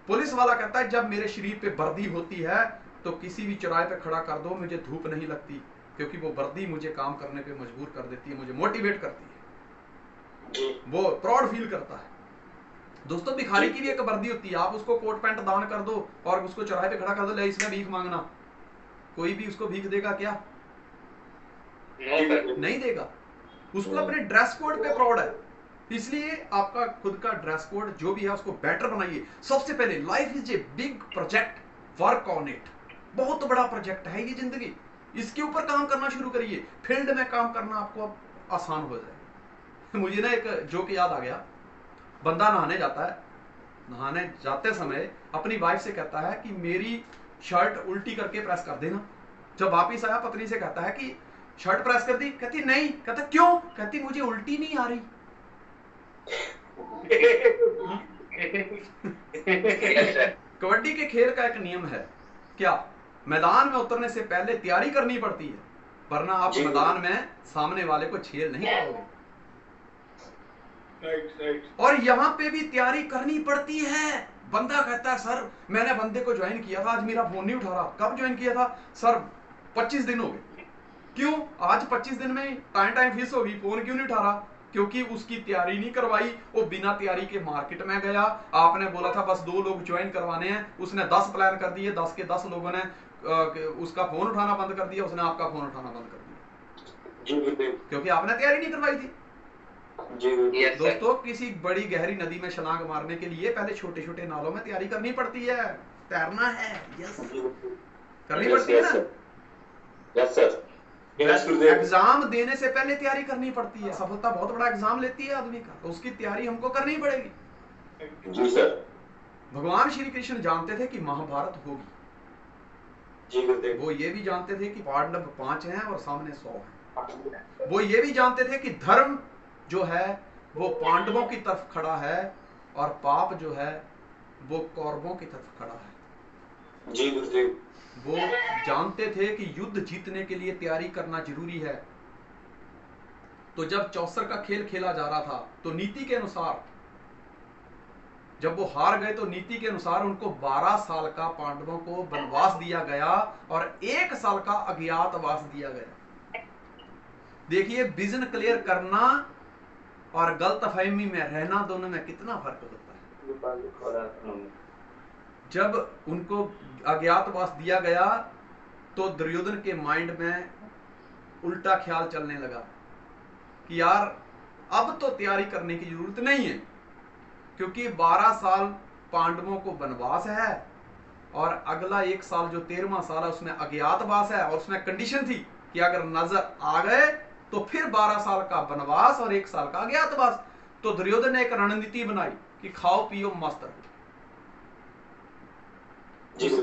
पुलिस वाला कहता है जब मेरे शरीर पे वर्दी होती है तो किसी भी चौराहे पे खड़ा कर दो, मुझे धूप नहीं लगती, क्योंकि वो वर्दी मुझे काम करने पे मजबूर कर देती है, मुझे मोटिवेट करती है, वो प्राउड फील करता है। दोस्तों भिखारी की भी एक वर्दी होती है, आप उसको कोट पैंट दान कर दो और उसको चौराहे पे खड़ा कर दो, ले इसमें भीख मांगना, कोई भी उसको भीख देगा क्या? No, sir. नहीं देगा। उसको अपने ड्रेस कोड पे प्राउड है, इसलिए आपका खुद का ड्रेस कोड जो भी है उसको बेटर बनाइए। सबसे पहले life is a big project, work on it. बहुत बड़ा प्रोजेक्ट है ये जिंदगी, इसके ऊपर काम करना शुरू करिए, फील्ड में काम करना आपको अब आसान हो जाए। मुझे ना एक जोक याद आ गया। बंदा नहाने जाता है, नहाने जाते समय अपनी वाइफ से कहता है कि मेरी शर्ट उल्टी करके प्रेस कर देना। जब वापिस आया पत्नी से कहता है कि शर्ट प्रेस कर दी, कहती नहीं। कहता क्यों? कहती मुझे उल्टी नहीं आ रही। Yes, sir. कबड्डी के खेल का एक नियम है, क्या मैदान में उतरने से पहले तैयारी करनी पड़ती है, वरना आप जी। मैदान में सामने वाले को छेड़ नहीं पाओगे। राइट और यहाँ पे भी तैयारी करनी पड़ती है। बंदा कहता है सर मैंने बंदे को ज्वाइन किया था, आज मेरा फोन नहीं उठा रहा। कब ज्वाइन किया था? सर 25 दिन हो गए। क्यों? आज 25 दिन में टाइम फीस होगी, फोन क्यों नहीं उठा रहा? क्योंकि उसकी तैयारी नहीं करवाई, वो बिना तैयारी के मार्केट में गया। आपने बोला था बस 2 लोग ज्वाइन करवाने हैं, उसने 10 प्लान कर दिए, 10 के 10 लोगों ने उसका फोन उठाना बंद कर दिया, उसने आपका फोन उठाना बंद कर दिया, क्योंकि आपने तैयारी नहीं करवाई थी। Yes, sir. दोस्तों किसी बड़ी गहरी नदी में छलांग मारने के लिए पहले छोटे छोटे नालों में तैयारी करनी पड़ती है, तैरना है। यस, करनी पड़ती है ना। Yes sir. एग्जाम देने से पहले तैयारी करनी पड़ती है। सफलता बहुत बड़ा एग्जाम लेती है आदमी का, तो उसकी तैयारी हमको करनी पड़ेगी। जी सर। भगवान श्री कृष्ण जानते थे कि महाभारत होगी, जी गुरुदेव। वो ये भी जानते थे कि पांडव 5 हैं और सामने 100 हैं। वो ये भी जानते थे कि धर्म जो है वो पांडवों की तरफ खड़ा है और पाप जो है वो कौरवों की तरफ खड़ा है। जी गुरुदेव। वो जानते थे कि युद्ध जीतने के लिए तैयारी करना जरूरी है। तो जब चौसर का खेल खेला जा रहा था तो नीति के अनुसार जब वो हार गए तो नीति के अनुसार उनको 12 साल का पांडवों को वनवास दिया गया और 1 साल का अज्ञातवास दिया गया। देखिए विजन क्लियर करना और गलतफहमी में रहना दोनों में कितना फर्क होता है। जब उनको अज्ञातवास दिया गया तो दुर्योधन के माइंड में उल्टा ख्याल चलने लगा कि यार अब तो तैयारी करने की जरूरत नहीं है, क्योंकि 12 साल पांडवों को वनवास है और अगला 1 साल जो 13वां साल है उसमें अज्ञातवास है, और उसमें कंडीशन थी कि अगर नजर आ गए तो फिर 12 साल का वनवास और 1 साल का अज्ञातवास। तो दुर्योधन ने एक रणनीति बनाई कि खाओ पियो मस्त रहो।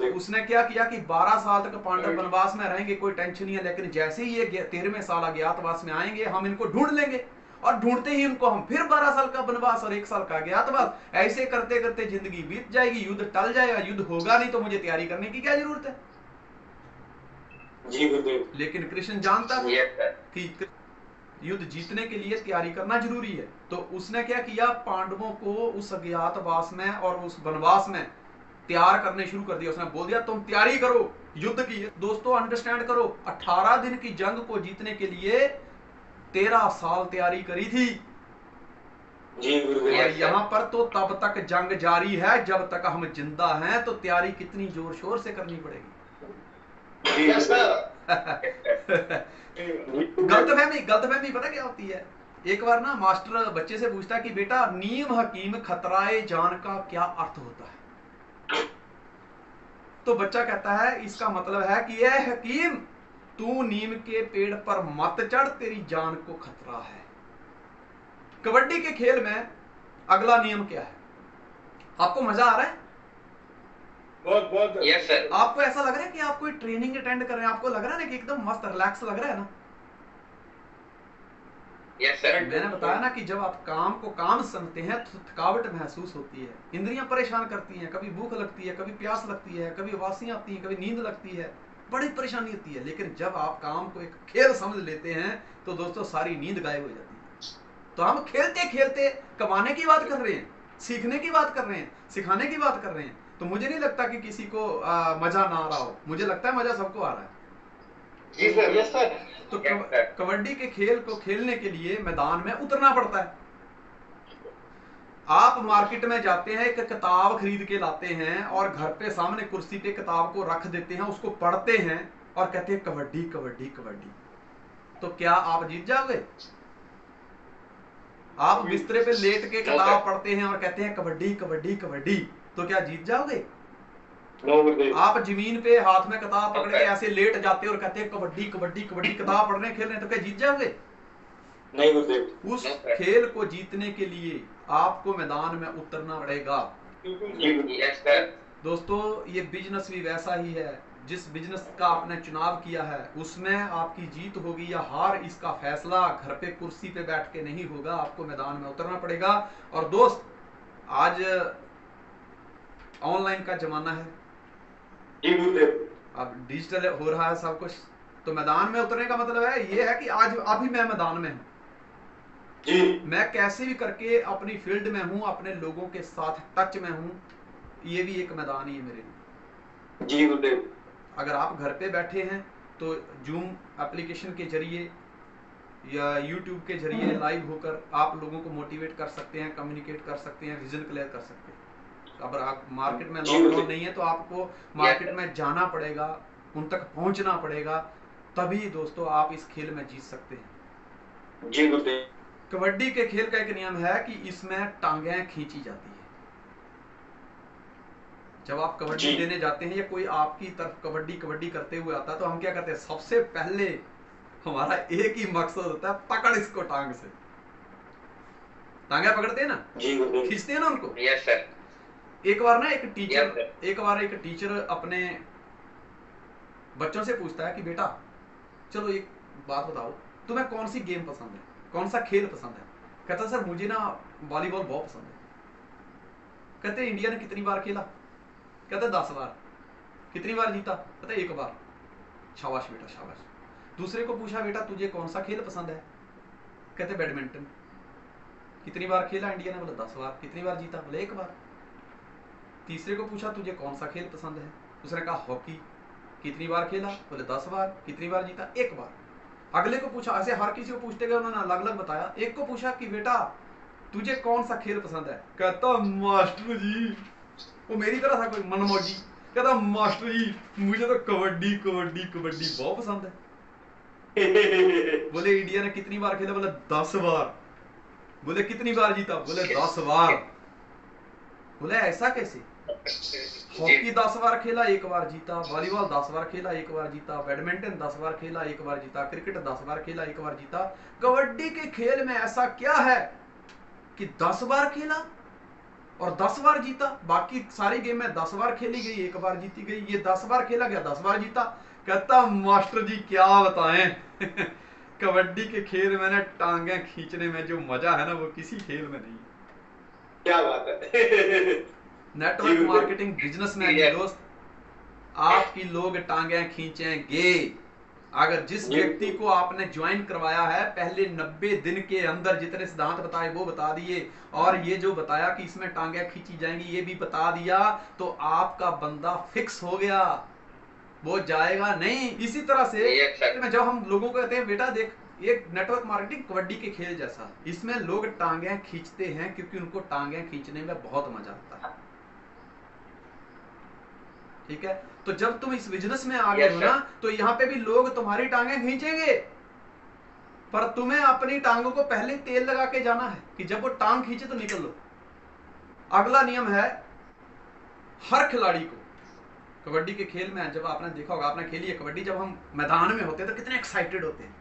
उसने क्या किया कि 12 साल तक पांडव वनवास में रहेंगे, कोई टेंशन नहीं है, लेकिन जैसे ही ये 13वें साल अज्ञातवास में आएंगे हम इनको ढूंढ लेंगे और ढूंढते ही इनको हम फिर 12 साल का वनवास और 1 साल का अज्ञातवास, ऐसे करते करते जिंदगी बीत जाएगी, युद्ध टल जाएगा, युद्ध होगा नहीं तो मुझे तैयारी करने की क्या जरूरत है। जी गुरुदेव। लेकिन कृष्ण जानता था कि युद्ध जीतने के लिए तैयारी करना जरूरी है, तो उसने क्या किया, पांडवों को उस अज्ञातवास में और उस वनवास में तैयार करने शुरू कर दिया। उसने बोल दिया तुम तैयारी करो युद्ध की। दोस्तों अंडरस्टैंड करो, 18 दिन की जंग को जीतने के लिए 13 साल तैयारी करी थी। जी गुरुदेव। और यहाँ पर तो तब तक जंग जारी है जब तक हम जिंदा हैं, तो तैयारी कितनी जोर शोर से करनी पड़ेगी। गलतफहमी पता क्या होती है, एक बार ना मास्टर बच्चे से पूछता है कि बेटा नीम हकीम खतराए जान का क्या अर्थ होता है। तो बच्चा कहता है इसका मतलब है कि यह हकीम तू नीम के पेड़ पर मत चढ़, तेरी जान को खतरा है। कबड्डी के खेल में अगला नियम क्या है, आपको मजा आ रहा है? बहुत यस सर। आपको ऐसा लग रहा है कि आप कोई ट्रेनिंग अटेंड कर रहे हैं, आपको लग रहा है ना कि एकदम मस्त रिलैक्स लग रहा है ना? Yes sir. मैंने बताया ना कि जब आप काम को काम समझते हैं तो थकावट महसूस होती है, इंद्रियां परेशान करती हैं, कभी भूख लगती है, कभी प्यास लगती है, कभी वासियां आती हैं, कभी नींद लगती है, बड़ी परेशानी होती है। लेकिन जब आप काम को एक खेल समझ लेते हैं तो दोस्तों सारी नींद गायब हो जाती है। तो हम खेलते खेलते कमाने की बात कर रहे हैं, सीखने की बात कर रहे हैं, सिखाने की बात कर रहे हैं। तो मुझे नहीं लगता कि किसी को मजा ना आ रहा हो, मुझे लगता है मजा सबको आ रहा है। जी सर। Yes sir. तो कबड्डी के खेल को खेलने के लिए मैदान में उतरना पड़ता है। आप मार्केट में जाते हैं, एक किताब खरीद के लाते हैं और घर पे सामने कुर्सी पे किताब को रख देते हैं, उसको पढ़ते हैं और कहते हैं कबड्डी कबड्डी कबड्डी। तो क्या आप जीत जाओगे? आप बिस्तरे पे लेट के किताब पढ़ते हैं और कहते हैं कबड्डी कबड्डी कबड्डी, तो क्या जीत जाओगे? आप जमीन पे हाथ में किताब पकड़ के ऐसे लेट जाते और कहते हैं कबड्डी कबड्डी कबड्डी, किताब पढ़ रहे खेल रहे, तो क्या जीत जाओगे? नहीं गुरुदेव। उस खेल को जीतने के लिए आपको मैदान में उतरना पड़ेगा। दोस्तों ये बिजनेस भी वैसा ही है, जिस बिजनेस का आपने चुनाव किया है उसमें आपकी जीत होगी या हार, इसका फैसला घर पे कुर्सी पे बैठ के नहीं होगा, आपको मैदान में उतरना पड़ेगा। और दोस्त आज ऑनलाइन का जमाना है, अब डिजिटल हो रहा है सब कुछ, तो मैदान में उतरने का मतलब है ये है कि आज अभी मैं मैदान में हूं जी। मैं कैसे भी करके अपनी फील्ड में हूं, अपने लोगों के साथ टच में हूं, ये भी एक मैदान ही है मेरे लिए। जी गुरुदेव। अगर आप घर पे बैठे हैं तो जूम एप्लीकेशन के जरिए या यूट्यूब के जरिए लाइव होकर आप लोगों को मोटिवेट कर सकते हैं, कम्युनिकेट कर सकते हैं, विजन क्लियर कर सकते हैं। अगर आप मार्केट में लॉकडाउन नहीं है तो आपको मार्केट में जाना पड़ेगा, उन तक पहुंचना पड़ेगा, तभी दोस्तों आप इस खेल में जीत सकते हैं। जी गुरुदेव। कबड्डी के खेल का एक नियम है कि इसमें टांगें खींची जाती है। जब आप कबड्डी देने जाते हैं या कोई आपकी तरफ कबड्डी कबड्डी करते हुए आता है तो हम क्या करते हैं, सबसे पहले हमारा एक ही मकसद होता है, पकड़ इसको टांग से। टांगे पकड़ते हैं ना, खींचते हैं ना उनको। Yes sir. एक बार ना एक टीचर अपने बच्चों से पूछता है कि बेटा चलो एक बात बताओ, तुम्हें कौन सी गेम पसंद है, कौन सा खेल पसंद है? कहता सर मुझे ना वॉलीबॉल बहुत पसंद है। कहते इंडिया ने कितनी बार खेला? कहते 10 बार। कितनी बार जीता? कहते 1 बार। शाबाश बेटा शाबाश। दूसरे को पूछा बेटा तुझे कौन सा खेल पसंद है? कहते बैडमिंटन। कितनी बार खेला इंडिया ने? बोला 10 बार। कितनी बार जीता? बोले 1 बार। तीसरे को पूछा तुझे कौन सा खेल पसंद है? उसने कहा हॉकी। कितनी बार खेला? बोले 10 बार। कितनी बार जीता? 1 बार। अगले को पूछा, ऐसे हर किसी को पूछते गए, उन्होंने अलग अलग बताया। एक को पूछा कि बेटा तुझे कौन सा खेल पसंद है? कहता मास्टर जी, वो मेरी तरह था कोई मनमौजी, कहता मास्टर जी मुझे तो कबड्डी कबड्डी कबड्डी बहुत पसंद है। बोले इंडिया ने कितनी बार खेला? बोले 10 बार। बोले कितनी बार जीता? बोले 10 बार। बोले ऐसा कैसे? हॉकी 10 बार खेला, 1 बार जीता। वॉलीबॉल 10 बार खेला, 1 बार जीता। बैडमिंटन 10 बार खेला, 1 बार जीता। क्रिकेट 10 बार खेला, 1 बार जीता। कबड्डी के खेल में ऐसा क्या है कि 10 बार खेला और 10 बार जीता, बाकी सारी गेम में 10 बार खेली गई, 1 बार जीती गई, ये 10 बार खेला गया, 10 बार जीता। कहता मास्टर जी क्या बताएं कबड्डी के खेल में ना टांगे खींचने में जो मजा है ना वो किसी खेल में नहीं। क्या बात है। नेटवर्क मार्केटिंग बिजनेस में दोस्त आपकी लोग टांगे खींचेंगे। अगर जिस व्यक्ति को आपने ज्वाइन करवाया है पहले 90 दिन के अंदर जितने सिद्धांत बताए वो बता दिए, और ये जो बताया कि इसमें टांगे खींची जाएंगी ये भी बता दिया, तो आपका बंदा फिक्स हो गया, वो जाएगा नहीं। इसी तरह से जब हम लोगों को कहते हैं बेटा देख एक नेटवर्क मार्केटिंग कबड्डी के खेल जैसा, इसमें लोग टांगे खींचते हैं क्योंकि उनको टांगे खींचने में बहुत मजा आता है। ठीक है, तो जब तुम इस बिजनेस में आ गए हो ना तो यहाँ पे भी लोग तुम्हारी टांगे खींचेंगे, पर तुम्हें अपनी टांगों को पहले तेल लगा के जाना है कि जब वो टांग खींचे तो निकल लो। अगला नियम है हर खिलाड़ी को कबड्डी के खेल में, जब आपने देखा होगा, आपने खेली है कबड्डी, जब हम मैदान में होते हैं तो कितने एक्साइटेड होते हैं।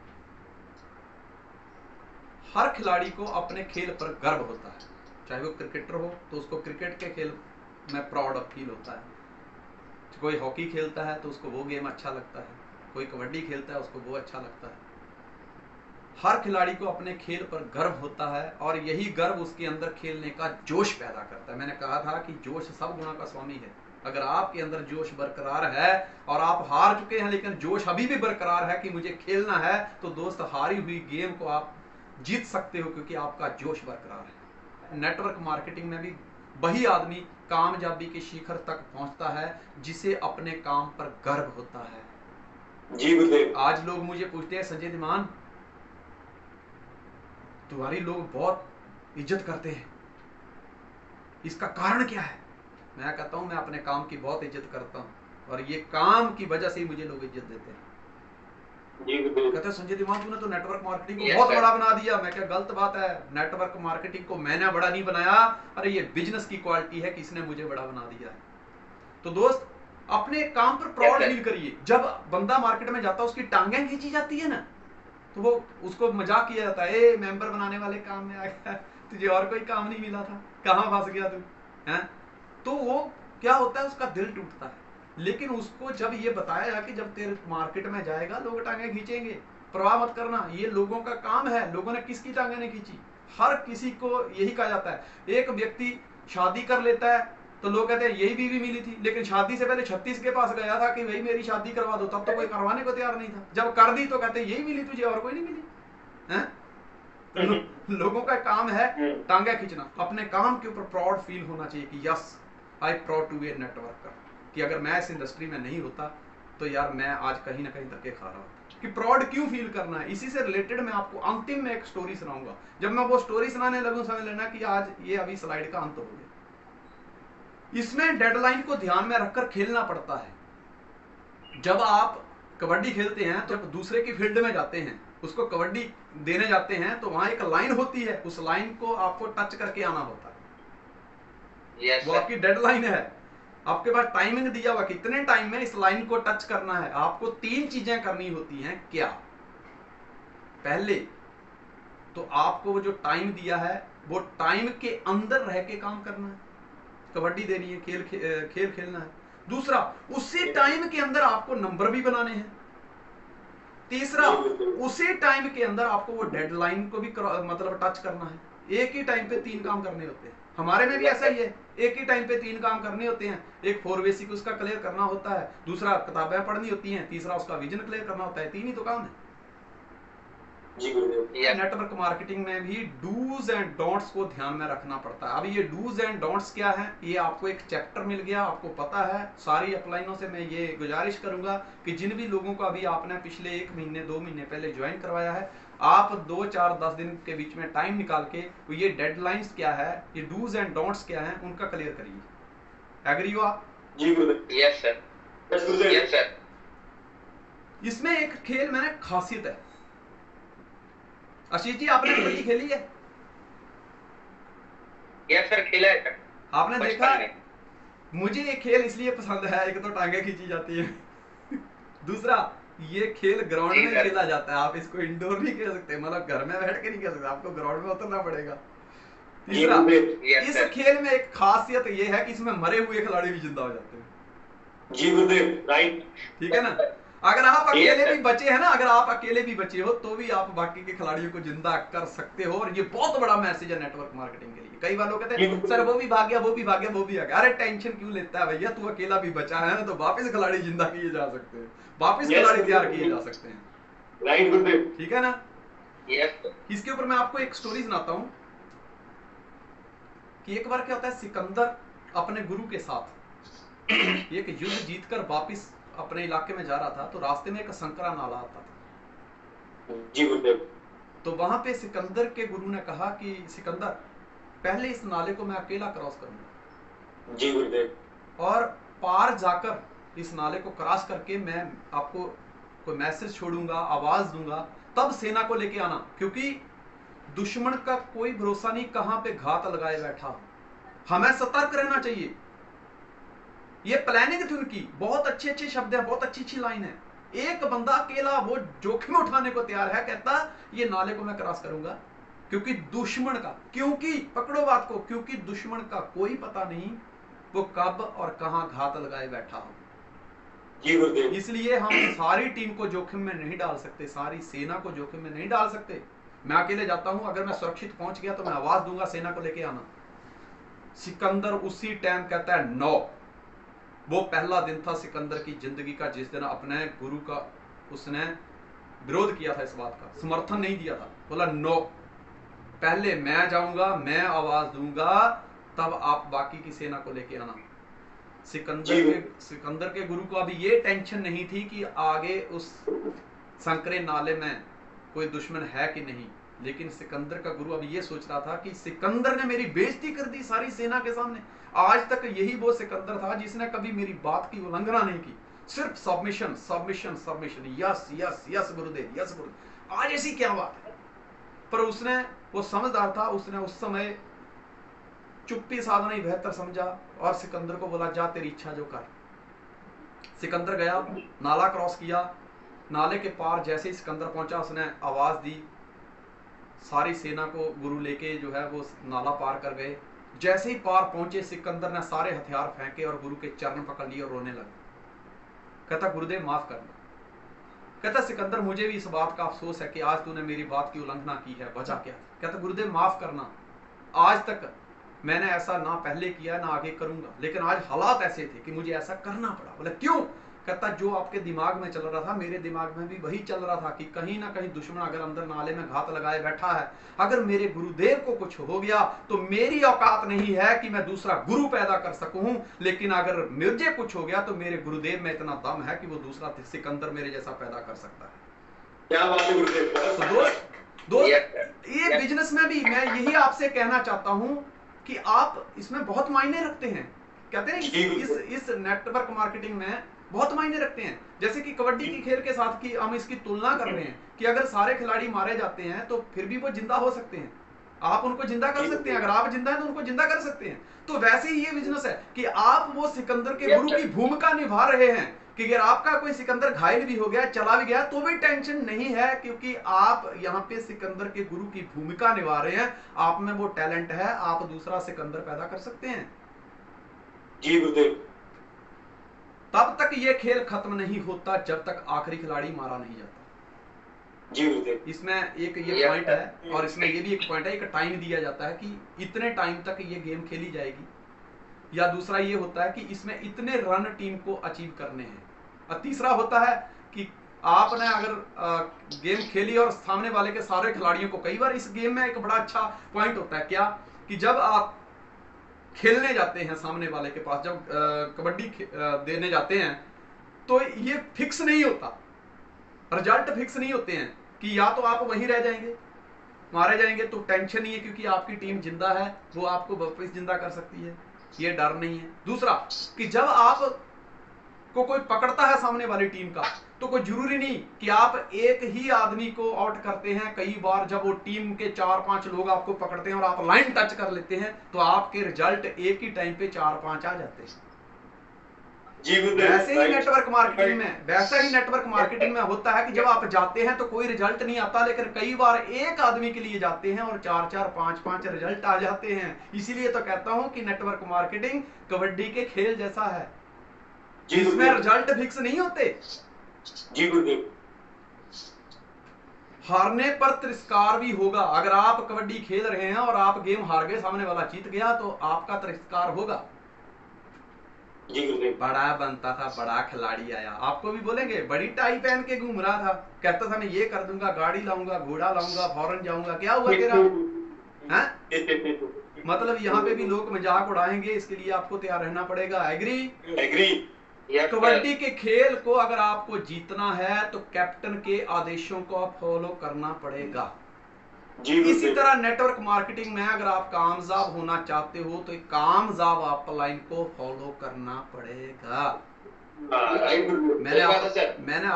हर खिलाड़ी को अपने खेल पर गर्व होता है, चाहे वो क्रिकेटर हो तो उसको क्रिकेट के खेल में प्राउड फील होता है, कोई हॉकी खेलता है तो उसको वो गेम अच्छा लगता है, कोई कबड्डी खेलता है उसको वो अच्छा लगता है। हर खिलाड़ी को अपने खेल पर गर्व होता है और यही गर्व उसके अंदर खेलने का जोश पैदा करता है। मैंने कहा था कि जोश सब गुणों का स्वामी है। अगर आपके अंदर जोश बरकरार है और आप हार चुके हैं लेकिन जोश अभी भी बरकरार है कि मुझे खेलना है, तो दोस्त हारी हुई गेम को आप जीत सकते हो क्योंकि आपका जोश बरकरार है। नेटवर्क मार्केटिंग में भी वही आदमी कामयाबी के शिखर तक पहुंचता है जिसे अपने काम पर गर्व होता है। जी गुरुदेव। आज लोग मुझे पूछते हैं संजय धीमान तुम्हारी लोग बहुत इज्जत करते हैं, इसका कारण क्या है? मैं कहता हूं मैं अपने काम की बहुत इज्जत करता हूं और ये काम की वजह से ही मुझे लोग इज्जत देते हैं। कहते हैं संजय धीमान तूने तो नेटवर्क मार्केटिंग को बहुत बड़ा बना दिया। मैं क्या गलत बात है, नेटवर्क मार्केटिंग को मैंने बड़ा नहीं बनाया, अरे ये बिजनेस की क्वालिटी है कि इसने मुझे बड़ा बना दिया है। तो दोस्त अपने काम पर प्राउड फील करिए। जब बंदा मार्केट में जाता है उसकी टांगें खींची जाती है ना तो वो उसको मजाक किया जाता है, ए मेंबर बनाने वाले काम में आ गया, तुझे और कोई काम नहीं मिला था, कहां फंस गया तू हैं? तो वो क्या होता है उसका दिल टूटता है। लेकिन उसको जब ये बताया कि जब तेरे मार्केट में जाएगा लोग टांगे खींचेंगे, परवाह मत करना, ये लोगों का काम है। लोगों ने किसकी टांगे नहीं खींची? हर किसी को यही कहा जाता है। एक व्यक्ति शादी कर लेता है तो लोग कहते हैं यही बीवी मिली थी, लेकिन शादी से पहले 36 के पास गया था कि भाई मेरी शादी करवा दो, तब तो कोई करवाने को तैयार नहीं था। जब कर दी तो कहते हैं यही मिली तुझे और कोई नहीं मिली हैं? लोगों का काम है टांगे खींचना। अपने काम के ऊपर प्राउड फील होना चाहिए कि yes I proud to be a networker, कि अगर मैं इस इंडस्ट्री में नहीं होता तो यार मैं आज कहीं ना कहीं धक्के खा रहा हूँ। कि प्राउड क्यों फील करना है, इसी से रिलेटेड मैं आपको अंतिम में एक स्टोरी सुनाऊंगा। जब मैं वो स्टोरी सुनाने लगूं समझ लेना कि आज ये अभी स्लाइड का अंत हो गया। इसमें डेडलाइन को ध्यान में रखकर खेलना पड़ता है। जब आप कबड्डी खेलते हैं तो दूसरे की फील्ड में जाते हैं, उसको कबड्डी देने जाते हैं तो वहां एक लाइन होती है, उस लाइन को आपको टच करके आना होता है। वो आपकी डेडलाइन है, आपके पास टाइमिंग दिया हुआ कितने टाइम में इस लाइन को टच करना है। आपको 3 चीजें करनी होती हैं। क्या? पहले तो आपको वो जो टाइम दिया है वो टाइम के अंदर रह के काम करना है, कबड्डी देनी है, खेल खेलना है। दूसरा, उसी टाइम के अंदर आपको नंबर भी बनाने हैं। तीसरा, उसी टाइम के अंदर आपको वो डेडलाइन को भी मतलब टच करना है। एक ही टाइम पे 3 काम करने होते हैं। हमारे में भी ऐसा ही है, एक ही टाइम पे 3 काम करने होते हैं। एक 4 बेसिक उसका क्लियर करना होता है, दूसरा किताबें पढ़नी होती हैं, तीसरा उसका विजन क्लियर करना होता है। 3 ही तो काम है। जी गुरुदेव। नेटवर्क मार्केटिंग में भी डूज एंड डोंट्स को ध्यान में रखना पड़ता है। अभी ये डूज एंड डोंट्स क्या है, ये आपको एक चैप्टर मिल गया, आपको पता है। सारी अपलाइनों से मैं ये गुजारिश करूंगा कि जिन भी लोगों को अभी आपने पिछले 1 महीने 2 महीने पहले ज्वाइन करवाया है, आप 2, 4, 10 दिन के बीच में टाइम निकाल के ये डेडलाइंस क्या है, ये डूज एंड डोंट्स क्या है, उनका क्लियर करिए। एग्री हो आप? जी गुरुदेव। Yes sir. यस गुरुदेव। Yes sir. इसमें एक खेल में खासियत है। आशीष जी आपने कबड्डी खेली है? यस सर, खेला है सर। आपने देखा है? मुझे ये खेल इसलिए पसंद है, एक तो टांगे खींची जाती है, दूसरा ये खेल ग्राउंड में खेला जाता है। आप इसको इंडोर नहीं खेल सकते, मतलब घर में बैठ के नहीं खेल सकते, आपको ग्राउंड में उतरना पड़ेगा। तीसरा, Yes, इस sir. खेल में एक खासियत ये है कि इसमें मरे हुए खिलाड़ी भी जिंदा हो जाते हैं। जी गुरुदेव, राइट। ठीक है ना? अगर आप अकेले Yes, भी sir. बचे हैं ना, अगर आप अकेले भी बचे हो तो भी आप बाकी के खिलाड़ियों को जिंदा कर सकते हो। और ये बहुत बड़ा मैसेज है नेटवर्क मार्केटिंग के लिए। कई बार लोग कहते हैं सर वो भी भाग गया, वो भी भाग गया, वो भी आ गया। अरे टेंशन क्यों लेता है भैया, तू अकेला भी बचा है ना, तो वापस खिलाड़ी जिंदा किए जा सकते हैं, वापस खिलाड़ी तैयार किए जा सकते हैं। राइट गुरुदेव। ठीक है ना? Yes, sir. इसके ऊपर मैं आपको एक स्टोरी सुनाता हूं कि एक बार क्या होता है, सिकंदर अपने गुरु के साथ एक युद्ध जीतकर वापस अपने इलाके में जा रहा था, तो रास्ते में एक संकरा नाला आता था। जी गुरुदेव। तो वहां पे सिकंदर के गुरु ने कहा कि सिकंदर, पहले इस नाले को मैं अकेला क्रॉस करूंगा, जी गुरुदेव। और पार जाकर इस नाले को क्रॉस करके मैं आपको कोई मैसेज छोड़ूंगा, आवाज दूंगा, तब सेना को लेके आना, क्योंकि दुश्मन का कोई भरोसा नहीं कहां पे घात लगाए बैठा हो, हमें सतर्क रहना चाहिए। ये प्लानिंग थी उनकी, बहुत अच्छे अच्छे शब्द हैं, बहुत अच्छी अच्छी लाइन है। एक बंदा अकेला वो जोखिम उठाने को तैयार है, कहता ये नाले को मैं क्रॉस करूंगा क्योंकि दुश्मन का, क्योंकि पकड़ो बात को, क्योंकि दुश्मन का कोई पता नहीं वो कब और कहां घात लगाए बैठा हो। जी गुरुदेव। इसलिए हम सारी टीम को जोखिम में नहीं डाल सकते, सारी सेना को जोखिम में नहीं डाल सकते। मैं अकेले जाता हूं, अगर मैं सुरक्षित पहुंच गया तो मैं आवाज दूंगा सेना को लेके आना। सिकंदर उसी टाइम कहता है नो। वो पहला दिन था सिकंदर की जिंदगी का जिस दिन अपने गुरु का उसने विरोध किया था, इस बात का समर्थन नहीं दिया था। बोला नो, पहले मैं जाऊंगा, मैं आवाज दूंगा, तब आप बाकी की सेना को लेके आना। सिकंदर के गुरु को अभी ये टेंशन नहीं थी कि आगे उस संकरे नाले में कोई दुश्मन है कि नहीं, लेकिन सिकंदर का गुरु अभी ये सोच रहा था कि सिकंदर ने मेरी बेइज्जती कर दी सारी सेना के सामने। आज तक यही वो सिकंदर था जिसने कभी मेरी बात की उल्लंघना नहीं की, सिर्फ submission submission submission, yes yes yes गुरुदेव, यस गुरुदेव। आज ऐसी क्या बात है? पर उसने, वो समझदार था, उसने उस समय चुप्पी साधना ही बेहतर समझा और सिकंदर को बोला जा तेरी इच्छा जो कर। सिकंदर गया, नाला क्रॉस किया, नाले के पार जैसे ही सिकंदर पहुंचा उसने आवाज दी, सारी सेना को गुरु लेके जो है वो नाला पार कर गए। जैसे ही पार पहुंचे सिकंदर ने सारे हथियार फेंके और गुरु के चरण पकड़ लिए और रोने लगे। कहता गुरुदेव माफ करना। कहता सिकंदर मुझे भी इस बात का अफसोस है कि आज तूने मेरी बात की उल्लंघना की है, वजह क्या? कहता गुरुदेव माफ करना, आज तक मैंने ऐसा ना पहले किया ना आगे करूंगा, लेकिन आज हालात ऐसे थे कि मुझे ऐसा करना पड़ा। बोले क्यों? कहता जो आपके दिमाग में चल रहा था मेरे दिमाग में भी वही चल रहा था कि कहीं ना कहीं दुश्मन अगर अंदर नाले में घात लगाए बैठा है, अगर मेरे गुरुदेव को कुछ हो गया तो मेरी औकात नहीं है कि मैं दूसरा गुरु पैदा कर सकूं, लेकिन अगर मुझे कुछ हो गया तो मेरे गुरुदेव में इतना दम है कि वो दूसरा सिकंदर मेरे जैसा पैदा कर सकता है। क्या बात है गुरुदेव। तो दोस्त ये बिजनेस में भी मैं यही आपसे कहना चाहता हूं कि आप इसमें बहुत मायने रखते हैं। कहते हैं इस नेटवर्क मार्केटिंग में बहुत मायने रखते हैं। जैसे कि कबड्डी की खेल के साथ की हम इसकी तुलना कर रहे हैं कि अगर सारे खिलाड़ी मारे जाते हैं तो फिर भी वो जिंदा हो सकते हैं, आप उनको जिंदा कर सकते हैं, अगर आप जिंदा हैं तो उनको जिंदा कर सकते हैं। तो वैसे ही ये बिजनेस है कि आप वो सिकंदर के गुरु की भूमिका निभा रहे हैं कि अगर आपका कोई सिकंदर घायल भी हो गया, चला भी गया, तो भी टेंशन नहीं है, क्योंकि आप यहाँ पे सिकंदर के गुरु की भूमिका निभा रहे हैं। आप में वो टैलेंट है, आप दूसरा सिकंदर पैदा कर सकते हैं। जी गुरुदेव। तब तक ये खेल खत्म नहीं होता जब तक आखिरी खिलाड़ी मारा नहीं जाता। जी गुरुदेव। इसमें एक ये पॉइंट है और इसमें ये भी एक पॉइंट है, एक टाइम दिया जाता है कि इतने टाइम तक ये गेम खेली जाएगी, या दूसरा ये होता है कि इसमें इतने रन टीम को अचीव करने हैं, और तीसरा होता है कि आपने अगर गेम खेली और सामने वाले के सारे खिलाड़ियों को, कई बार इस गेम में एक बड़ा अच्छा पॉइंट होता है क्या कि जब आप खेलने जाते हैं सामने वाले के पास, जब कबड्डी देने जाते हैं तो ये फिक्स नहीं होता, रिजल्ट फिक्स नहीं होते हैं कि या तो आप वहीं रह जाएंगे, मारे जाएंगे, तो टेंशन नहीं है क्योंकि आपकी टीम जिंदा है, वो आपको वापस जिंदा कर सकती है, ये डर नहीं है। दूसरा कि जब आप को कोई पकड़ता है सामने वाली टीम का, तो कोई जरूरी नहीं कि आप एक ही आदमी को आउट करते हैं। कई बार जब वो टीम के 4-5 लोग आपको पकड़ते हैं और आप लाइन टच कर लेते हैं, तो आपके रिजल्ट एक ही टाइम पे 4-5 आ जाते हैं। जी गुरुदेव, वैसे ही right. नेटवर्क मार्केटिंग में, वैसा ही नेटवर्क मार्केटिंग में होता है कि जब आप जाते हैं तो कोई रिजल्ट नहीं आता, लेकिन कई बार एक आदमी के लिए जाते हैं और 4-4 5-5 रिजल्ट आ जाते हैं। इसीलिए तो कहता हूं कि नेटवर्क मार्केटिंग कबड्डी के खेल जैसा है, जी जिसमें गुरुदेव, रिजल्ट फिक्स नहीं होते। जी गुरुदेव, हारने पर तिरस्कार भी होगा। अगर आप कबड्डी खेल रहे हैं और आप गेम हार गए, सामने वाला जीत गया, तो आपका तिरस्कार होगा। जी गुरुदेव, बड़ा बनता था, बड़ा खिलाड़ी आया, आपको भी बोलेंगे बड़ी टाई पहन के घूम रहा था, कहता था मैं ये कर दूंगा, गाड़ी लाऊंगा, घोड़ा लाऊंगा, फॉरेन जाऊंगा, क्या हुआ तेरा? हैं? मतलब यहाँ पे भी लोग मजाक उड़ाएंगे, इसके लिए आपको तैयार रहना पड़ेगा। एग्री? एग्री। कबड्डी के खेल को अगर आपको जीतना है तो कैप्टन के आदेशों को फॉलो करना पड़ेगा। इसी तरह नेटवर्क मार्केटिंग में अगर आप कामयाब होना चाहते हो तो एक कामयाब अपलाइन को फॉलो करना पड़ेगा। मैंने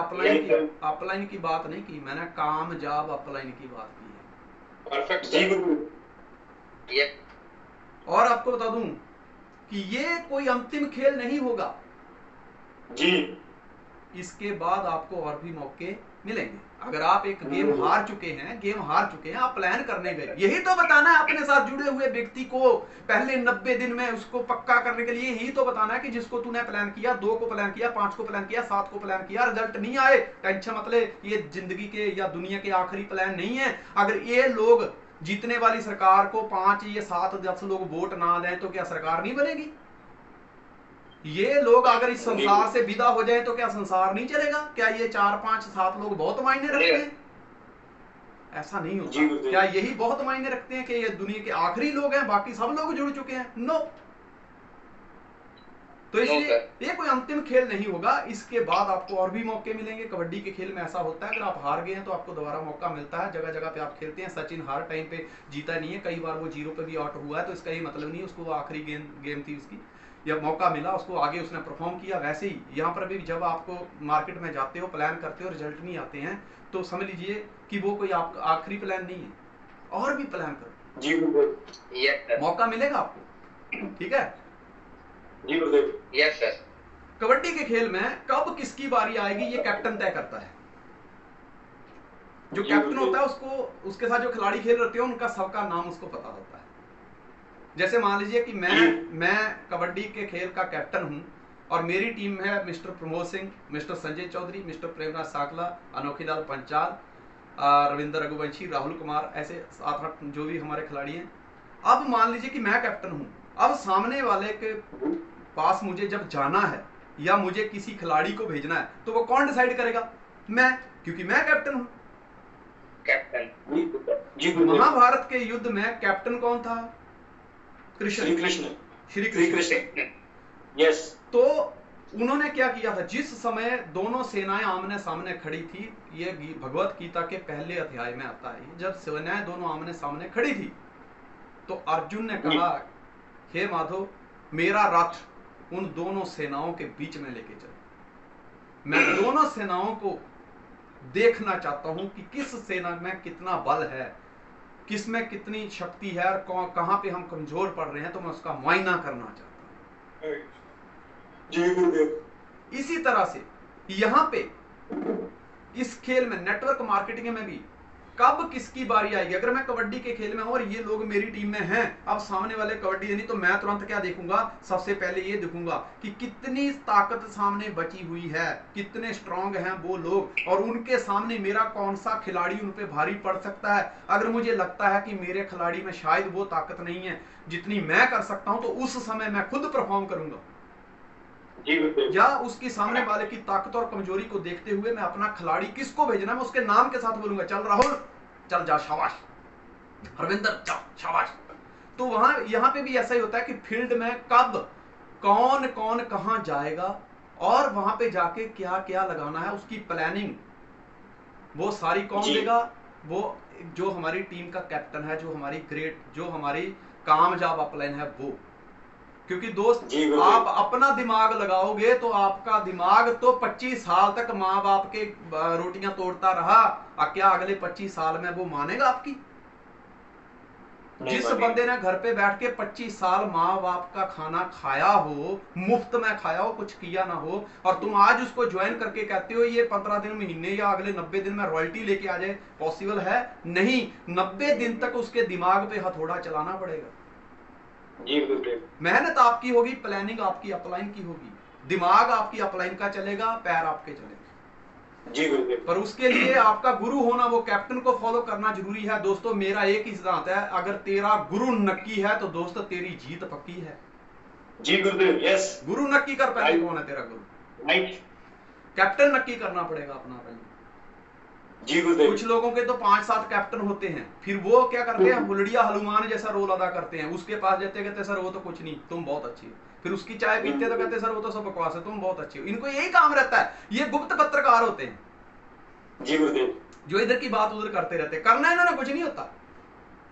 अपलाइन की बात नहीं की, मैंने कामयाब अपलाइन की बात की है। परफेक्ट जी। और आपको बता दूं कि ये कोई अंतिम खेल नहीं होगा जी। इसके बाद आपको और भी मौके मिलेंगे। अगर आप एक गेम हार चुके हैं, आप प्लान करने गए, यही तो बताना है अपने साथ जुड़े हुए व्यक्ति को पहले 90 दिन में उसको पक्का करने के लिए। यही तो बताना है कि जिसको तूने प्लान किया, 2 को प्लान किया, 5 को प्लान किया, 7 को प्लान किया, रिजल्ट नहीं आए, टेंशन मत ले, ये जिंदगी के या दुनिया के आखिरी प्लान नहीं है। अगर ये लोग जीतने वाली सरकार को 5 या 7 10 लोग वोट ना दें तो क्या सरकार नहीं बनेगी? ये लोग अगर इस संसार से विदा हो जाए तो क्या संसार नहीं चलेगा? क्या ये 4 5 7 लोग बहुत मायने रखते हैं? ऐसा नहीं होता। क्या यही बहुत मायने रखते हैं कि ये दुनिया के आखिरी लोग हैं, बाकी सब लोग जुड़ चुके हैं? नो। तो इसलिए ये कोई अंतिम खेल नहीं होगा, इसके बाद आपको और भी मौके मिलेंगे। कबड्डी के खेल में ऐसा होता है, अगर आप हार गए हैं तो आपको दोबारा मौका मिलता है। जगह जगह पे आप खेलते हैं। सचिन हर टाइम पे जीता नहीं है, कई बार वो 0 पे भी आउट हुआ है, तो इसका ये मतलब नहीं है उसको आखिरी गेम थी उसकी, या मौका मिला उसको, आगे उसने परफॉर्म किया। वैसे ही यहाँ पर भी जब आपको मार्केट में जाते हो, प्लान करते हो, रिजल्ट नहीं आते हैं, तो समझ लीजिए कि वो कोई आपका आखिरी प्लान नहीं है, और भी प्लान करो जी, मौका मिलेगा आपको। ठीक है जी गुरुदेव। Yes sir. कबड्डी के खेल में कब किसकी बारी आएगी ये कैप्टन तय करता है। जो कैप्टन होता है उसको, उसके साथ जो खिलाड़ी खेल रहे हैं उनका सबका नाम उसको पता होता है। जैसे मान लीजिए कि मैं कबड्डी के खेल का कैप्टन हूं और मेरी टीम है mister Pramod Singh, mister Sanjay Chaudhary, mister Premraj Sakla, Anokhilal Panchal, Ravindra Raghuvanshi, Rahul Kumar, ऐसे 7-8 जो भी हमारे खिलाड़ी हैं। अब मान लीजिए कि मैं कैप्टन हूं, अब सामने वाले के पास मुझे जब जाना है या मुझे किसी खिलाड़ी को भेजना है तो वो कौन डिसाइड करेगा? मैं, क्योंकि मैं कैप्टन हूं। कैप्टन। महाभारत के युद्ध में कैप्टन कौन था? श्री कृष्ण। यस। तो उन्होंने क्या किया था? जिस समय दोनों सेनाएं आमने सामने खड़ी थी, ये भगवत गीता के पहले अध्याय में आता है, जब सेनाएं दोनों आमने सामने खड़ी थी तो अर्जुन ने कहा, हे माधव, मेरा रथ उन दोनों सेनाओं के बीच में लेके चल। मैं दोनों सेनाओं को देखना चाहता हूं कि किस सेना में कितना बल है, किस में कितनी शक्ति है और कहां पे हम कमजोर पड़ रहे हैं, तो मैं उसका मुआयना करना चाहता हूं। जी गुरुदेव। इसी तरह से यहां पे इस खेल में, नेटवर्क मार्केटिंग में भी कब किसकी बारी आएगी। अगर मैं कबड्डी के खेल में हूं और ये लोग मेरी टीम में हैं, अब सामने वाले कबड्डी देनी, तो मैं तुरंत क्या देखूंगा? सबसे पहले ये देखूंगा कि कितनी ताकत सामने बची हुई है, कितने स्ट्रांग हैं वो लोग, और उनके सामने मेरा कौन सा खिलाड़ी उन पे भारी पड़ सकता है। अगर मुझे लगता है कि मेरे खिलाड़ी में शायद वो ताकत नहीं है जितनी मैं कर सकता हूं, तो उस समय मैं खुद परफॉर्म करूंगा, या उसकी सामने वाले की ताकत और कमजोरी को देखते हुए मैं अपना खिलाड़ी किसको भेजना, मैं उसके नाम के साथ बोलूंगा, चल राहुल चल जा, शाबाश, हरविंदर चल शाबाश। तो वहां यहां पे भी ऐसा ही होता है कि फील्ड में कब कौन कौन कहां जाएगा और वहां पे जाके क्या क्या लगाना है, उसकी प्लानिंग वो सारी कौन देगा? वो जो हमारी टीम का कैप्टन है, जो हमारी जो हमारी कामयाब अपलाइन है वो। क्योंकि दोस्त, आप अपना दिमाग लगाओगे तो आपका दिमाग तो 25 साल तक माँ बाप के रोटियां तोड़ता रहा, क्या अगले 25 साल में वो मानेगा आपकी? जिस बंदे ने घर पे बैठ के 25 साल माँ बाप का खाना खाया हो, मुफ्त में खाया हो, कुछ किया ना हो, और तुम आज उसको ज्वाइन करके कहते हो ये 15 दिन, महीने या अगले 90 दिन में रॉयल्टी लेके आ जाए, पॉसिबल है नहीं। 90 दिन तक उसके दिमाग पे हथौड़ा चलाना पड़ेगा। मेहनत आपकी होगी, प्लानिंग आपकी अपलाइन की होगी, दिमाग आपकी अपलाइन का चलेगा, पैर आपके चलेगा जी गुरुदेव। पर उसके लिए आपका गुरु होना, वो कैप्टन को फॉलो करना जरूरी है। दोस्तों मेरा एक ही सिद्धांत है, अगर तेरा गुरु नक्की है तो दोस्त तेरी जीत पक्की है जी गुरुदेव। यस, गुरु नक्की कर, पहले कौन है तेरा गुरु? राइट, कैप्टन नक्की करना पड़ेगा अपना पहले जी गुरुदेव। कुछ लोगों के तो 5-7 कैप्टन होते हैं, फिर वो क्या करते हैं, हुलड़िया हनुमान जैसा रोल अदा करते हैं। उसके पास जाते कहते सर वो तो कुछ नहीं, तुम बहुत अच्छी हो। फिर उसकी चाय पीते तो कहते सर वो तो सब बकवास है, तुम बहुत अच्छे हो। इनको यही काम रहता है, ये गुप्त पत्रकार होते हैं जी गुरुदेव, जो इधर की बात उधर करते रहते हैं। करना इन्होंने कुछ नहीं होता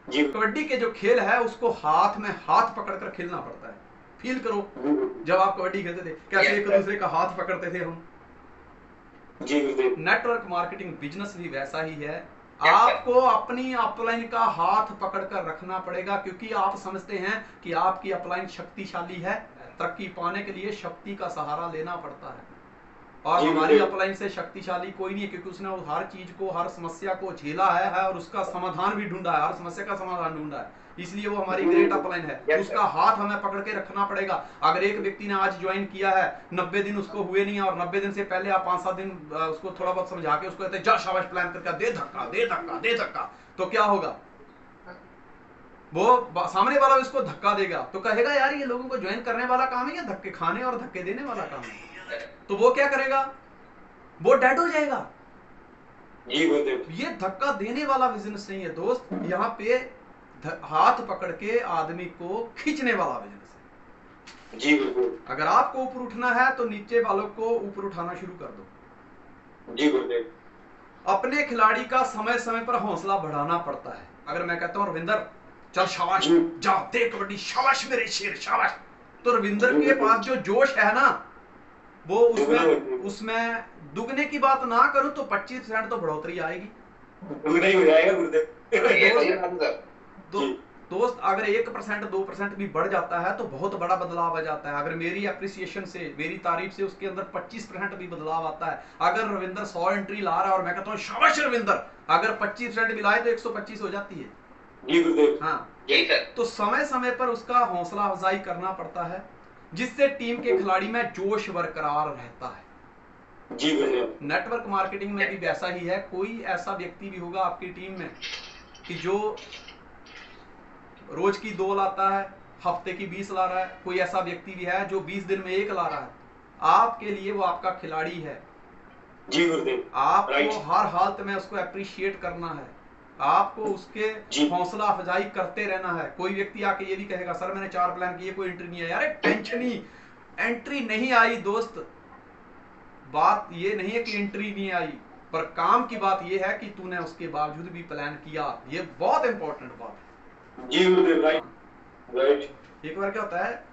जी। कबड्डी के जो खेल है उसको हाथ में हाथ पकड़कर खेलना पड़ता है। फील करो, जब आप कबड्डी खेलते थे कैसे एक दूसरे का हाथ पकड़ते थे हम जी गुरुदेव। नेटवर्क मार्केटिंग बिजनेस भी वैसा ही है, आपको अपनी अपलाइन का हाथ पकड़कर रखना पड़ेगा, क्योंकि आप समझते हैं कि आपकी अपलाइन शक्तिशाली है। तरक्की पाने के लिए शक्ति का सहारा लेना पड़ता है, और हमारी अपलाइन से शक्तिशाली कोई नहीं है, क्योंकि उसने हर चीज को, हर समस्या को झेला है और उसका समाधान भी ढूंढा है, हर समस्या का समाधान ढूंढा है, इसलिए वो हमारी ग्रेट अपलाइन है। उसका हाथ हमें पकड़ के रखना पड़ेगा। अगर एक व्यक्ति ने आज ज्वाइन किया है, 90 दिन उसको हुए नहीं है, और 90 दिन से पहले आप 5-7 दिन उसको थोड़ा बहुत समझा के उसको कहते जा शाबाश प्लान करके दे धक्का दे धक्का दे धक्का, तो क्या होगा, वो सामने वाला इसको धक्का देगा तो कहेगा यार ये लोगों को ज्वाइन करने वाला काम है या धक्के खाने और धक्के देने वाला काम है, तो वो क्या करेगा, वो डेड हो जाएगा। ये धक्का देने वाला बिजनेस नहीं है दोस्त, यहाँ पे हाथ पकड़ के आदमी को खींचने वाला बिजनेस है जी बिल्कुल। अगर आपको ऊपर उठना है तो नीचे वालों को ऊपर उठाना शुरू कर दो जी गुरुदेव। अपने खिलाड़ी का समय समय पर हौसला बढ़ाना पड़ता है। अगर मैं कहता हूं रविंदर चल शाबाश जा दे कबड्डी, शाबाश मेरे शेर शाबाश, तो रविंदर के पास जो जोश है ना, वो उसमें दुगने की बात ना करूं तो 25% तो बढ़ोतरी आएगी, दुगना ही हो जाएगा गुरुदेव। दोस्त अगर 1% 2% भी बढ़ जाता है तो बहुत बड़ा बदलाव आ जाता है। अगर मेरी अप्रिसिएशन से, मेरी तारीफ से उसके अंदर 25% भी बदलाव आता है। अगर रविंदर 100 एंट्री ला रहा है और मैं कहता हूँ शाबाश रविंदर, अगर 25% भी लाए तो 125 हो जाती है जी गुरुदेव। हाँ यही सर। तो समय समय पर उसका हौसला अफजाई करना पड़ता है, जिससे टीम के खिलाड़ी में जोश बरकरार रहता है जी गुरुदेव। नेटवर्क मार्केटिंग में भी वैसा ही है। कोई ऐसा व्यक्ति भी होगा आपकी टीम में कि जो रोज की 2 लाता है, हफ्ते की 20 ला रहा है। कोई ऐसा व्यक्ति भी है जो 20 दिन में 1 ला रहा है। आपके लिए वो आपका खिलाड़ी है जी गुरुदेव। आपको हर हालत में उसको अप्रिशिएट करना है, आपको उसके हौसला अफजाई करते रहना है। कोई व्यक्ति आके ये भी कहेगा सर मैंने 4 प्लान किए कोई एंट्री नहीं आई, अरे टेंशन नहीं, एंट्री नहीं आई दोस्त, बात ये नहीं है कि एंट्री नहीं आई, पर काम की बात ये है कि तूने उसके बावजूद भी प्लान किया। ये बहुत इंपॉर्टेंट बात है जी गुरुदेव। राइट। एक बार क्या होता है,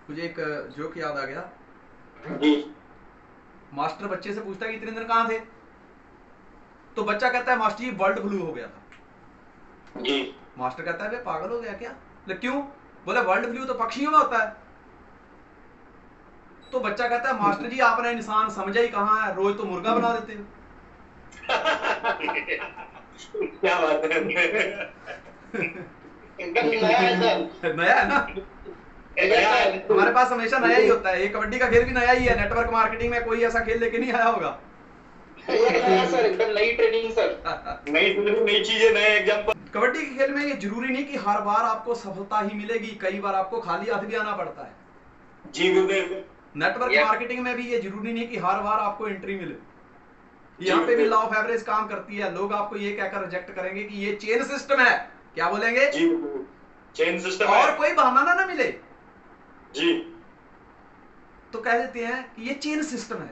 मुझे एक जोक याद आ गया जी। मास्टर बच्चे से पूछता है कि इतने दिन कहां थे, तो बच्चा कहता है मास्टर जी बर्ड फ्लू हो गया था जी। मास्टर कहता है बे पागल हो गया क्या, ले क्यों, बोले बर्ड फ्लू तो पक्षियों में होता है। तो बच्चा कहता है मास्टर जी आपने इंसान समझा ही कहां है, रोज तो मुर्गा बना देते हो क्या बात है एकदम नया है सर। नया है ना, हमारे पास हमेशा नया ही होता है। ये कबड्डी का खेल भी नया ही है, नेटवर्क मार्केटिंग में कोई ऐसा खेल लेके नहीं आया होगा सर, एकदम नई ट्रेनिंग सर, नई चीजें, नए एग्जांपल। कबड्डी के खेल में ये जरूरी नहीं कि हर बार आपको सफलता ही मिलेगी, कई बार आपको खाली हाथ भी आना पड़ता है जी गुरुदेव। नेटवर्क मार्केटिंग में भी ये जरूरी नहीं कि हर बार आपको एंट्री मिले, यहाँ पे भी लॉ ऑफ एवरेज काम करती है। लोग आपको ये कहकर रिजेक्ट करेंगे कि ये चेन सिस्टम है, क्या बोलेंगे जी चेन सिस्टम, और कोई बहाना ना मिले जी, तो कह देते हैं कि ये चेन सिस्टम है।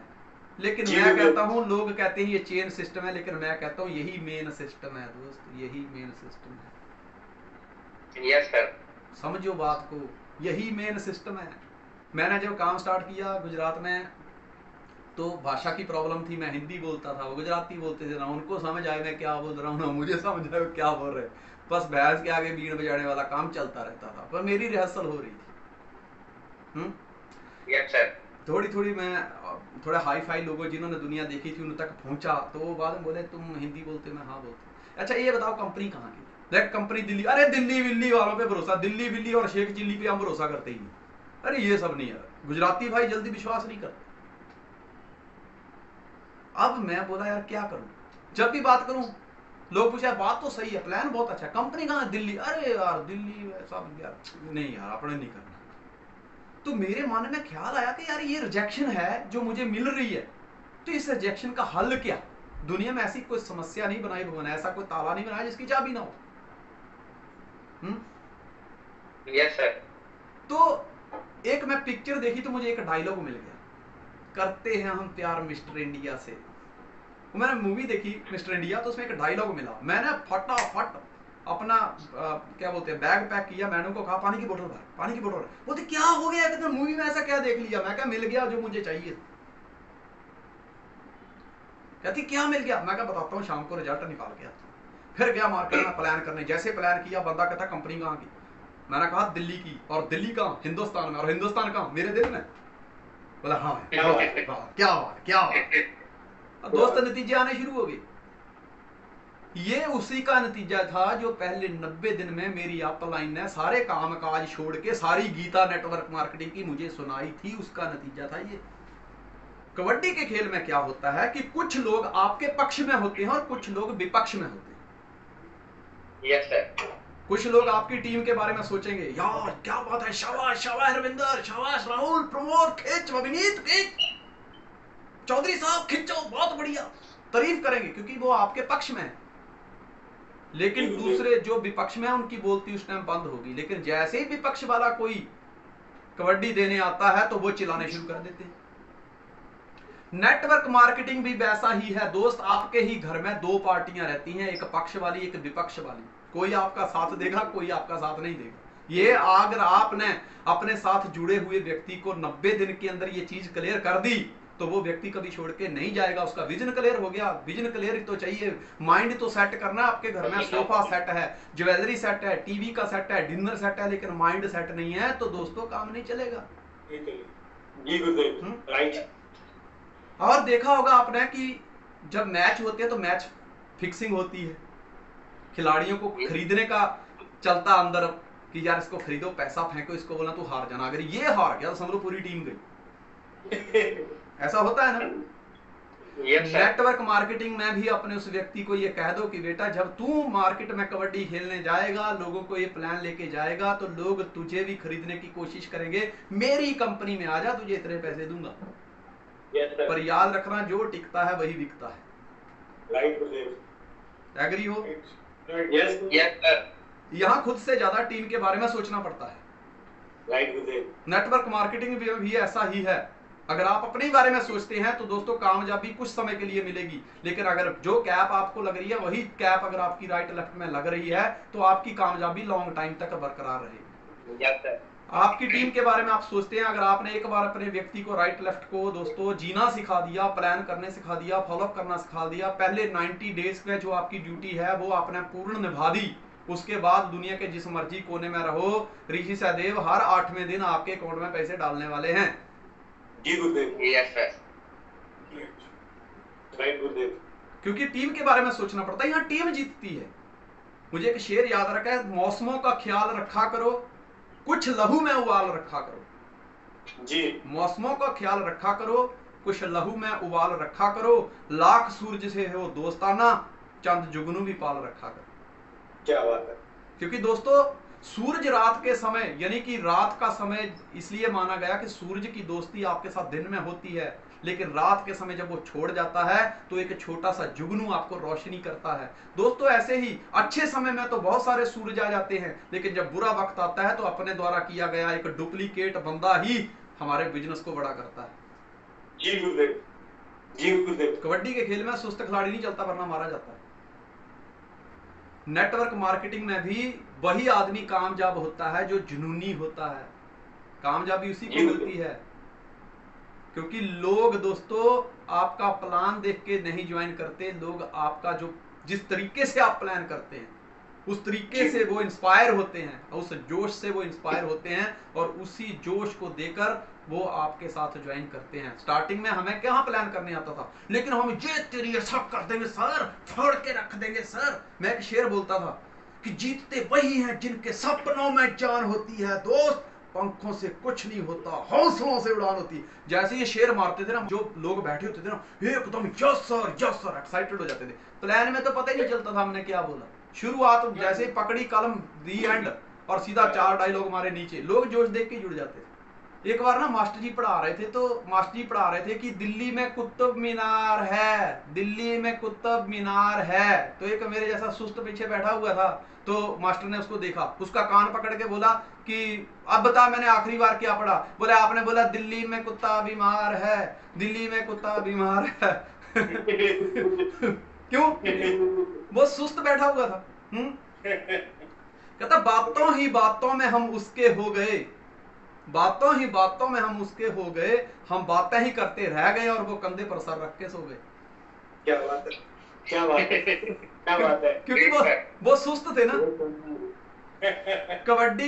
लेकिन मैं कहता हूं, लोग कहते हैं ये चेन सिस्टम है, लेकिन मैं कहता हूं यही मेन सिस्टम है दोस्त, यही मेन सिस्टम है। यस सर, समझो बात को, यही मेन सिस्टम है। मैंने जब काम स्टार्ट किया गुजरात में, तो भाषा की प्रॉब्लम थी, मैं हिंदी बोलता था, वो गुजराती बोलते थे, ना उनको समझ आए मैं क्या बोल रहा हूँ ना मुझे समझ आए क्या बोल रहे। बस भैंस के आगे बीन बजाने वाला काम चलता रहता था, पर मेरी रिहर्सल हो रही थी। Yes sir. थोड़ी मैं थोड़ा हाई फाई लोगों जिन्होंने दुनिया देखी थी उन तक पहुंचा, तो वो बाद में बोले तुम हिंदी बोलते, मैं हाँ बोलते। अच्छा ये बताओ कंपनी कहाँ की? देख कंपनी दिल्ली, अरे दिल्ली विल्ली वालों पे भरोसा, दिल्ली विल्ली और शेख चिल्ली पे हम भरोसा करते ही नहीं। अरे ये सब नहीं यार, गुजराती भाई जल्दी विश्वास नहीं करते। अब मैं बोला यार क्या करूं, जब भी बात करूं लोग पूछे बात तो सही है, प्लान बहुत अच्छा है, कंपनी कहाँ है? दिल्ली। अरे यार दिल्ली सब यार नहीं यार अपने नहीं करना। तो मेरे मन में ख्याल आया कि यार ये रिजेक्शन है जो मुझे मिल रही है, तो इस रिजेक्शन का हल क्या? दुनिया में ऐसी कोई समस्या नहीं बनाई भगवान, ऐसा कोई ताला नहीं बनाया जिसकी चाबी ना हो। Yes sir. तो एक मैं पिक्चर देखी तो मुझे एक डायलॉग मिल गया, करते हैं हम प्यार मिस्टर इंडिया से। मैंने मूवी देखी मिस्टर इंडिया, तो उसमें एक डायलॉग मिला, मैंने फटाफट अपना क्या बोलते हैं बैग पैक किया, मैडम को कहा पानी की बोतल भर, पानी की बोतल। बोलते क्या हो गया, कहते मूवी में ऐसा क्या देख लिया? मैं क्या मिल गया जो मुझे चाहिए। कहती क्या मिल गया? मैं क्या बताता हूँ, शाम को रिजल्ट निकाल के आता। फिर गया मार्केट में प्लान करने, जैसे प्लान किया बंदा कहता कंपनी कहाँ की? मैंने कहा दिल्ली की। और दिल्ली कहाँ? हिंदुस्तान में। और हिंदुस्तान कहाँ? मेरे दिल में। बोला हाँ क्या बात क्या बात। दोस्त नतीजे आने शुरू हो गए। ये उसी का नतीजा था जो पहले 90 दिन में मेरी अपलाइन ने सारे काम काज छोड़ के सारी गीता नेटवर्क मार्केटिंग की मुझे सुनाई थी, उसका नतीजा था ये। कबड्डी के खेल में क्या होता है कि कुछ लोग आपके पक्ष में होते हैं और कुछ लोग विपक्ष में होते हैं। Yes sir. कुछ लोग आपकी टीम के बारे में सोचेंगे यार क्या बात है, शाबाश शाबाश रविंदर, शाबाश राहुल, प्रमोद, खिंच विनीत, खिंच चौधरी साहब, खिंचो बहुत बढ़िया, तारीफ करेंगे क्योंकि वो आपके पक्ष में है। लेकिन दूसरे जो विपक्ष में है उनकी बोलती उस टाइम बंद होगी। लेकिन जैसे ही विपक्ष वाला कोई कबड्डी देने आता है तो वो चिल्लाने शुरू कर देते हैं। नेटवर्क मार्केटिंग भी वैसा ही है दोस्त, आपके ही घर में दो पार्टियां रहती हैं, एक पक्ष वाली एक विपक्ष वाली। कोई आपका साथ देगा, कोई आपका साथ नहीं देगा। ये अगर आपने अपने साथ जुड़े हुए व्यक्ति को 90 दिन के अंदर ये चीज क्लियर कर दी तो वो व्यक्ति कभी छोड़ के नहीं जाएगा। उसका विजन क्लियर हो गया। विजन क्लियर तो चाहिए, माइंड तो सेट करना है। आपके घर में सोफा सेट है, ज्वेलरी सेट है, टीवी का सेट है, डिनर सेट है, लेकिन माइंड सेट नहीं है तो दोस्तों काम नहीं चलेगा। जी गुरुदेव, राइट। और देखा होगा आपने कि जब मैच होते हैं तो मैच फिक्सिंग होती है, खिलाड़ियों को खरीदने का चलता अंदर कि यार इसको खरीदो, पैसा फेंको, इसको बोला तू हार जाना। अगर ये हार गया तो समझो पूरी टीम गई। ऐसा होता है ना। नेटवर्क मार्केटिंग में भी अपने उस व्यक्ति को ये कह दो कि बेटा जब तू मार्केट में कबड्डी खेलने जाएगा, लोगों को ये प्लान लेके जाएगा तो लोग तुझे भी खरीदने की कोशिश करेंगे। मेरी कंपनी में आ जा, तुझे इतने पैसे दूंगा। पर याद रखना जो टिकता है वही बिकता है। राइट। एग्री हो? Yes sir. यहाँ खुद से ज्यादा टीम के बारे में सोचना पड़ता है। राइट। नेटवर्क मार्केटिंग भी ऐसा ही है। अगर आप अपने बारे में सोचते हैं तो दोस्तों कामयाबी कुछ समय के लिए मिलेगी, लेकिन अगर जो कैप आपको लग रही है वही कैप अगर आपकी राइट लेफ्ट में लग रही है तो आपकी कामयाबी लॉन्ग टाइम तक बरकरार रहेगी। Yes sir. आपकी टीम के बारे में आप सोचते हैं, अगर आपने एक बार अपने व्यक्ति को राइट लेफ्ट को दोस्तों जीना सिखा दिया, प्लान करने सिखा दिया, फॉलोअप करना सिखा दिया, पहले 90 डेज में जो आपकी ड्यूटी है वो आपने पूर्ण निभा दी, उसके बाद दुनिया के जिस मर्जी कोने में रहो, ऋषि सहदेव हर 8वें दिन आपके अकाउंट में पैसे डालने वाले हैं। जी गुरुदेव। Yes sir. राइट गुरुदेव। क्योंकि टीम के बारे में सोचना पड़ता है, यहाँ टीम जीतती है। मुझे एक शेर याद रखा है, मौसमों का ख्याल रखा करो, कुछ लहू में उबाल रखा करो। जी। मौसमों का ख्याल रखा करो, कुछ लहू में उबाल रखा करो, लाख सूरज से हो दोस्ताना, चंद जुगनू भी पाल रखा करो। क्या बात है। क्योंकि दोस्तों सूरज रात के समय यानी कि रात का समय इसलिए माना गया कि सूरज की दोस्ती आपके साथ दिन में होती है, लेकिन रात के समय जब वो छोड़ जाता है तो एक छोटा सा जुगनू आपको रोशनी करता है। दोस्तों ऐसे ही अच्छे समय में तो बहुत सारे सूरज आ जाते हैं, लेकिन जब बुरा वक्त आता है तो अपने द्वारा किया गया एक डुप्लीकेट बंदा ही हमारे बिजनेस को बड़ा करता है। जी गुरुदेव। जी गुरुदेव। कबड्डी के खेल में सुस्त खिलाड़ी नहीं चलता वरना मारा जाता है। नेटवर्क मार्केटिंग में भी वही आदमी कामयाब होता है जो जुनूनी होता है। कामयाबी उसी को मिलती है क्योंकि लोग दोस्तों आपका प्लान देख के नहीं ज्वाइन करते, लोग आपका जो जिस तरीके से आप प्लान करते हैं उस तरीके से वो इंस्पायर होते हैं, उस जोश से वो इंस्पायर होते हैं और उसी जोश को देकर वो आपके साथ ज्वाइन करते हैं। स्टार्टिंग में हमें क्या प्लान करने आता था, लेकिन हम ये तेरी सब कर देंगे सर, फोड़ के रख देंगे सर। मैं एक शेर बोलता था कि जीतते वही हैं जिनके सपनों में जान होती है दोस्त, पंखों से कुछ नहीं होता, हौसलों से उड़ान होती है। जैसे ये शेर मारते थे ना, जो लोग बैठे होते थे ना, एकदम यस सर एक्साइटेड हो जाते थे। प्लान में तो पता ही नहीं चलता था हमने क्या बोला। शुरुआत जैसे पकड़ी कलम दी एंड और सीधा 4 डायलॉग हमारे नीचे, लोग जोश देख के जुड़ जाते थे। एक बार ना मास्टर जी पढ़ा रहे थे कि दिल्ली में कुतुब मीनार है, दिल्ली में कुतुब मीनार है। तो एक मेरे जैसा सुस्त पीछे बैठा हुआ था, तो मास्टर ने उसको देखा, उसका कान पकड़ के बोला कि अब बता मैंने आखिरी बार क्या पढ़ा। बोले आपने बोला दिल्ली में कुत्ता बीमार है, दिल्ली में कुत्ता बीमार है। क्यों? वो सुस्त बैठा हुआ था। कहता बातों ही बातों में हम उसके हो गए, बातों ही बातों में हम उसके हो गए, हम बातें ही करते रह गए और वो कंधे पर सर रख के सो गए। क्या बात है, क्या बात है, क्या बात है। क्योंकि वो सुस्त थे ना। कबड्डी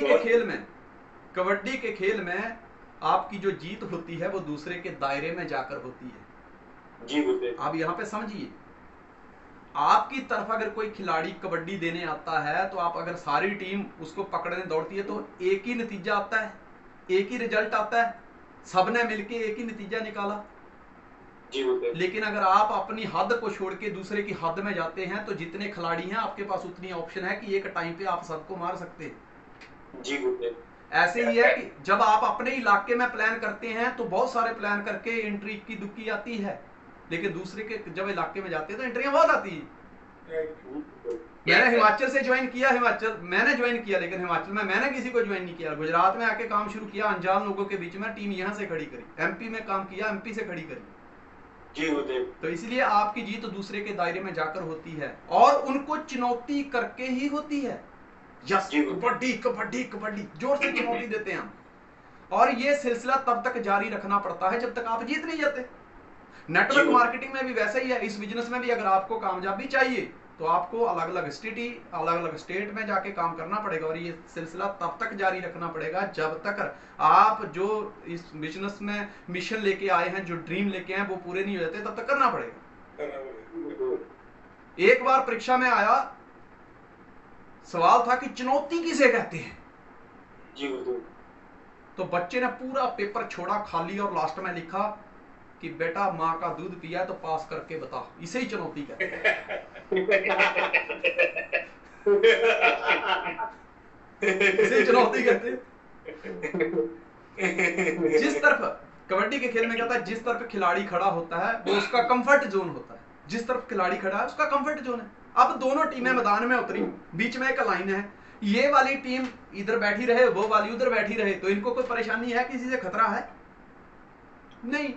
के खेल में आपकी जो जीत होती है वो दूसरे के दायरे में जाकर होती है। जी गुरुदेव। आप यहाँ पे समझिए, आपकी तरफ अगर कोई खिलाड़ी कबड्डी देने आता है तो आप अगर सारी टीम उसको पकड़ने दौड़ती है तो एक ही नतीजा आता है, एक ही रिजल्ट आता है, सबने मिलके एक ही नतीजा निकाला। जी गुरुदेव। लेकिन अगर आप अपनी हद को छोड़ के दूसरे की हद में जाते हैं तो जितने खिलाड़ी हैं आपके पास उतनी ऑप्शन है कि एक टाइम पे आप सबको मार सकते हैं। जी गुरुदेव। ऐसे ही है कि जब आप अपने इलाके में प्लान करते हैं तो बहुत सारे प्लान करके एंट्री इक्की दुक्की आती है, लेकिन दूसरे के जब इलाके में जाते हैं तो एंट्रियां बहुत आती है। मैंने हिमाचल से ज्वाइन किया, मैंने ज्वाइन किया, लेकिन हिमाचल में मैंने किसी को ज्वाइन नहीं किया। गुजरात में आके काम शुरू किया, अनजान लोगों के बीच में टीम यहाँ से खड़ी करी। एमपी में काम किया, एमपी से खड़ी करी। जी गुरुदेव। तो इसलिए आपकी जीत दूसरे के दायरे में जाकर होती है और उनको चुनौती करके ही होती है। यस, कबड्डी कबड्डी कबड्डी जोर से चुनौती देते हैं हम, और ये सिलसिला तब तक जारी रखना पड़ता है जब तक आप जीत नहीं जाते। नेटवर्क मार्केटिंग में भी वैसा ही है, इस बिजनेस में भी अगर आपको कामयाबी चाहिए तो आपको अलग अलग स्टेट में जाके काम करना पड़ेगा, और ये सिलसिला तब तक जारी रखना पड़ेगा जब तक आप जो इस बिजनेस में मिशन लेके आए हैं, जो ड्रीम लेके आए हैं, वो पूरे नहीं हो जाते, तब तक करना पड़ेगा। एक बार परीक्षा में आया, सवाल था कि चुनौती किसे कहते हैं। जी गुरुदेव। तो बच्चे ने पूरा पेपर छोड़ा खाली और लास्ट में लिखा कि बेटा माँ का दूध पिया तो पास करके बता, इसे ही चुनौती कहते हैं। इसे चुनौती कहते हैं। जिस तरफ कबड्डी के खेल में क्या होता है, जिस तरफ खिलाड़ी खड़ा होता है वो उसका कंफर्ट जोन होता है, जिस तरफ खिलाड़ी खड़ा है उसका कंफर्ट जोन है। अब दोनों टीमें मैदान में उतरी, बीच में एक लाइन है, ये वाली टीम इधर बैठी रहे, वो वाली उधर बैठी रहे, तो इनको कोई परेशानी है, किसी से खतरा है नहीं।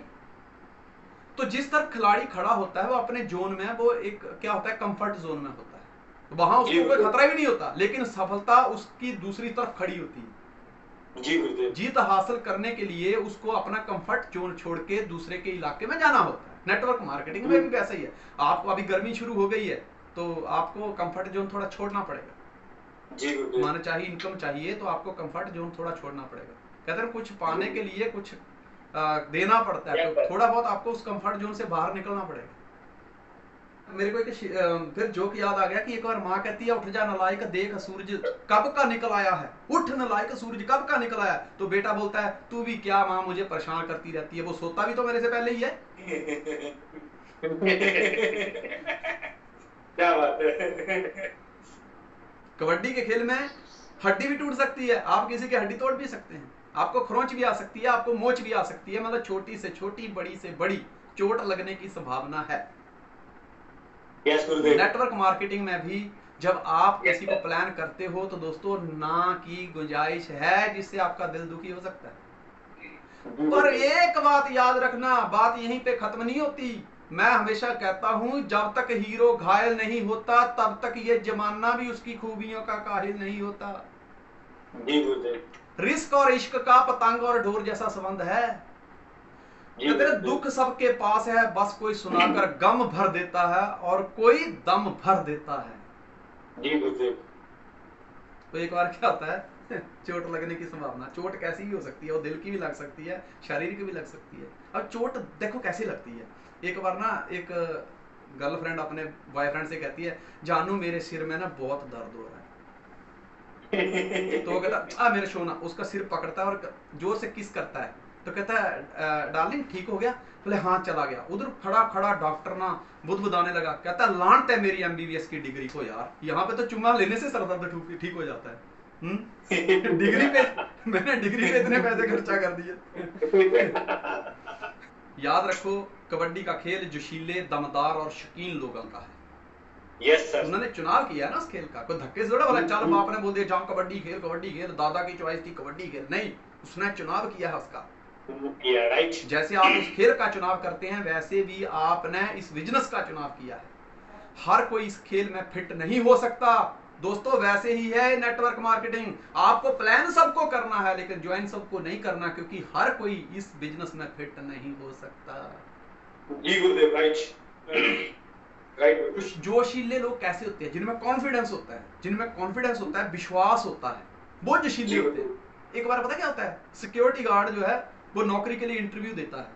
तो जिस तरफ खिलाड़ी खड़ा होता है वो अपने जोन में, वो एक क्या होता है, कंफर्ट जोन में होता है, तो वहां उसको कोई खतरा भी नहीं होता, लेकिन सफलता उसकी दूसरी तरफ खड़ी होती है। जी गुरुदेव। जीत हासिल करने के लिए उसको अपना कंफर्ट जोन छोड़ के दूसरे के इलाके में जाना होता है। नेटवर्क मार्केटिंग में भी वैसा ही है। आपको अभी गर्मी शुरू हो गई है तो आपको कंफर्ट जोन थोड़ा छोड़ना पड़ेगा। जी गुरुदेव। मान चाहिए, इनकम चाहिए, तो आपको कंफर्ट जोन थोड़ा छोड़ना पड़ेगा। कहते हैं कुछ पाने के लिए कुछ देना पड़ता है, तो थोड़ा बहुत आपको उस कंफर्ट जोन से बाहर निकलना पड़ेगा। मेरे को एक फिर जोक याद आ गया कि एक बार माँ कहती है, उठ जा नालायक, देख सूरज कब का निकल आया है, उठ नालायक सूरज कब का निकल आया। तो बेटा बोलता है, तू भी क्या माँ मुझे परेशान करती रहती है, वो सोता भी तो मेरे से पहले ही है। क्या बात है। कबड्डी के खेल में हड्डी भी टूट सकती है, आप किसी की हड्डी तोड़ भी सकते हैं, आपको खरोंच भी आ सकती है, आपको मोच भी आ सकती है, मतलब छोटी से छोटी, बड़ी से बड़ी चोट लगने की संभावना है। नेटवर्क मार्केटिंग में भी जब आप किसी को प्लान करते हो तो दोस्तों ना की गुंजाइश है जिससे आपका दिल दुखी हो सकता है। पर एक बात याद रखना, बात यहीं पे खत्म नहीं होती। मैं हमेशा कहता हूं, जब तक हीरो घायल नहीं होता तब तक ये जमाना भी उसकी खूबियों का काहिल नहीं होता। रिस्क और इश्क का पतंग और डोर जैसा संबंध है। तेरे दुख सबके पास है, बस कोई सुनाकर गम भर देता है और कोई दम भर देता है। तो एक बार क्या होता है चोट लगने की संभावना, चोट कैसी भी हो सकती है, वो दिल की भी लग सकती है, शरीर की भी लग सकती है। अब चोट देखो कैसी लगती है। एक बार ना एक गर्लफ्रेंड अपने बॉयफ्रेंड से कहती है, जानू मेरे सिर में ना बहुत दर्द हो रहा है। तो वो कहता आ मेरे सोना, उसका सिर पकड़ता है और जोर से किस करता है। तो कहता है डार्लिंग ठीक हो गया? बोले हाँ चला गया। उधर खड़ा खड़ा डॉक्टर ना बुदबुदाने लगा, कहता है लानत है मेरी एमबीबीएस की डिग्री को यार, यहाँ पे तो चुम्मा लेने से सर दर्द ठीक हो जाता है। डिग्री पे मैंने डिग्री पे इतने पैसे खर्चा कर दिए। याद रखो कबड्डी का खेल जोशीले, दमदार और शौकीन लोगों का है। Yes sir. उन्होंने चुनाव किया ना उस खेल का, कोई धक्के से थोड़ा बोला चल बाप ने बोल दिया जाओ कबड्डी खेल, दादा की चॉइस थी कबड्डी खेल, नहीं, उसने चुनाव किया है उसका। राइट। जैसे आप उस खेल का चुनाव करते हैं वैसे भी आपने इस बिजनेस का चुनाव किया है। हर कोई इस खेल में फिट नहीं हो सकता दोस्तों, वैसे ही है नेटवर्क मार्केटिंग। आपको प्लान सबको करना है लेकिन ज्वाइन सबको नहीं करना, क्योंकि हर कोई इस बिजनेस में फिट नहीं हो सकता। जी गुरुदेव, राइट राइट। जोशीले लोग कैसे होते हैं? जिनमें कॉन्फिडेंस होता है, विश्वास होता है, वो जोशीले होते हैं। एक बार पता क्या होता है, सिक्योरिटी गार्ड जो है वो नौकरी के लिए इंटरव्यू देता है,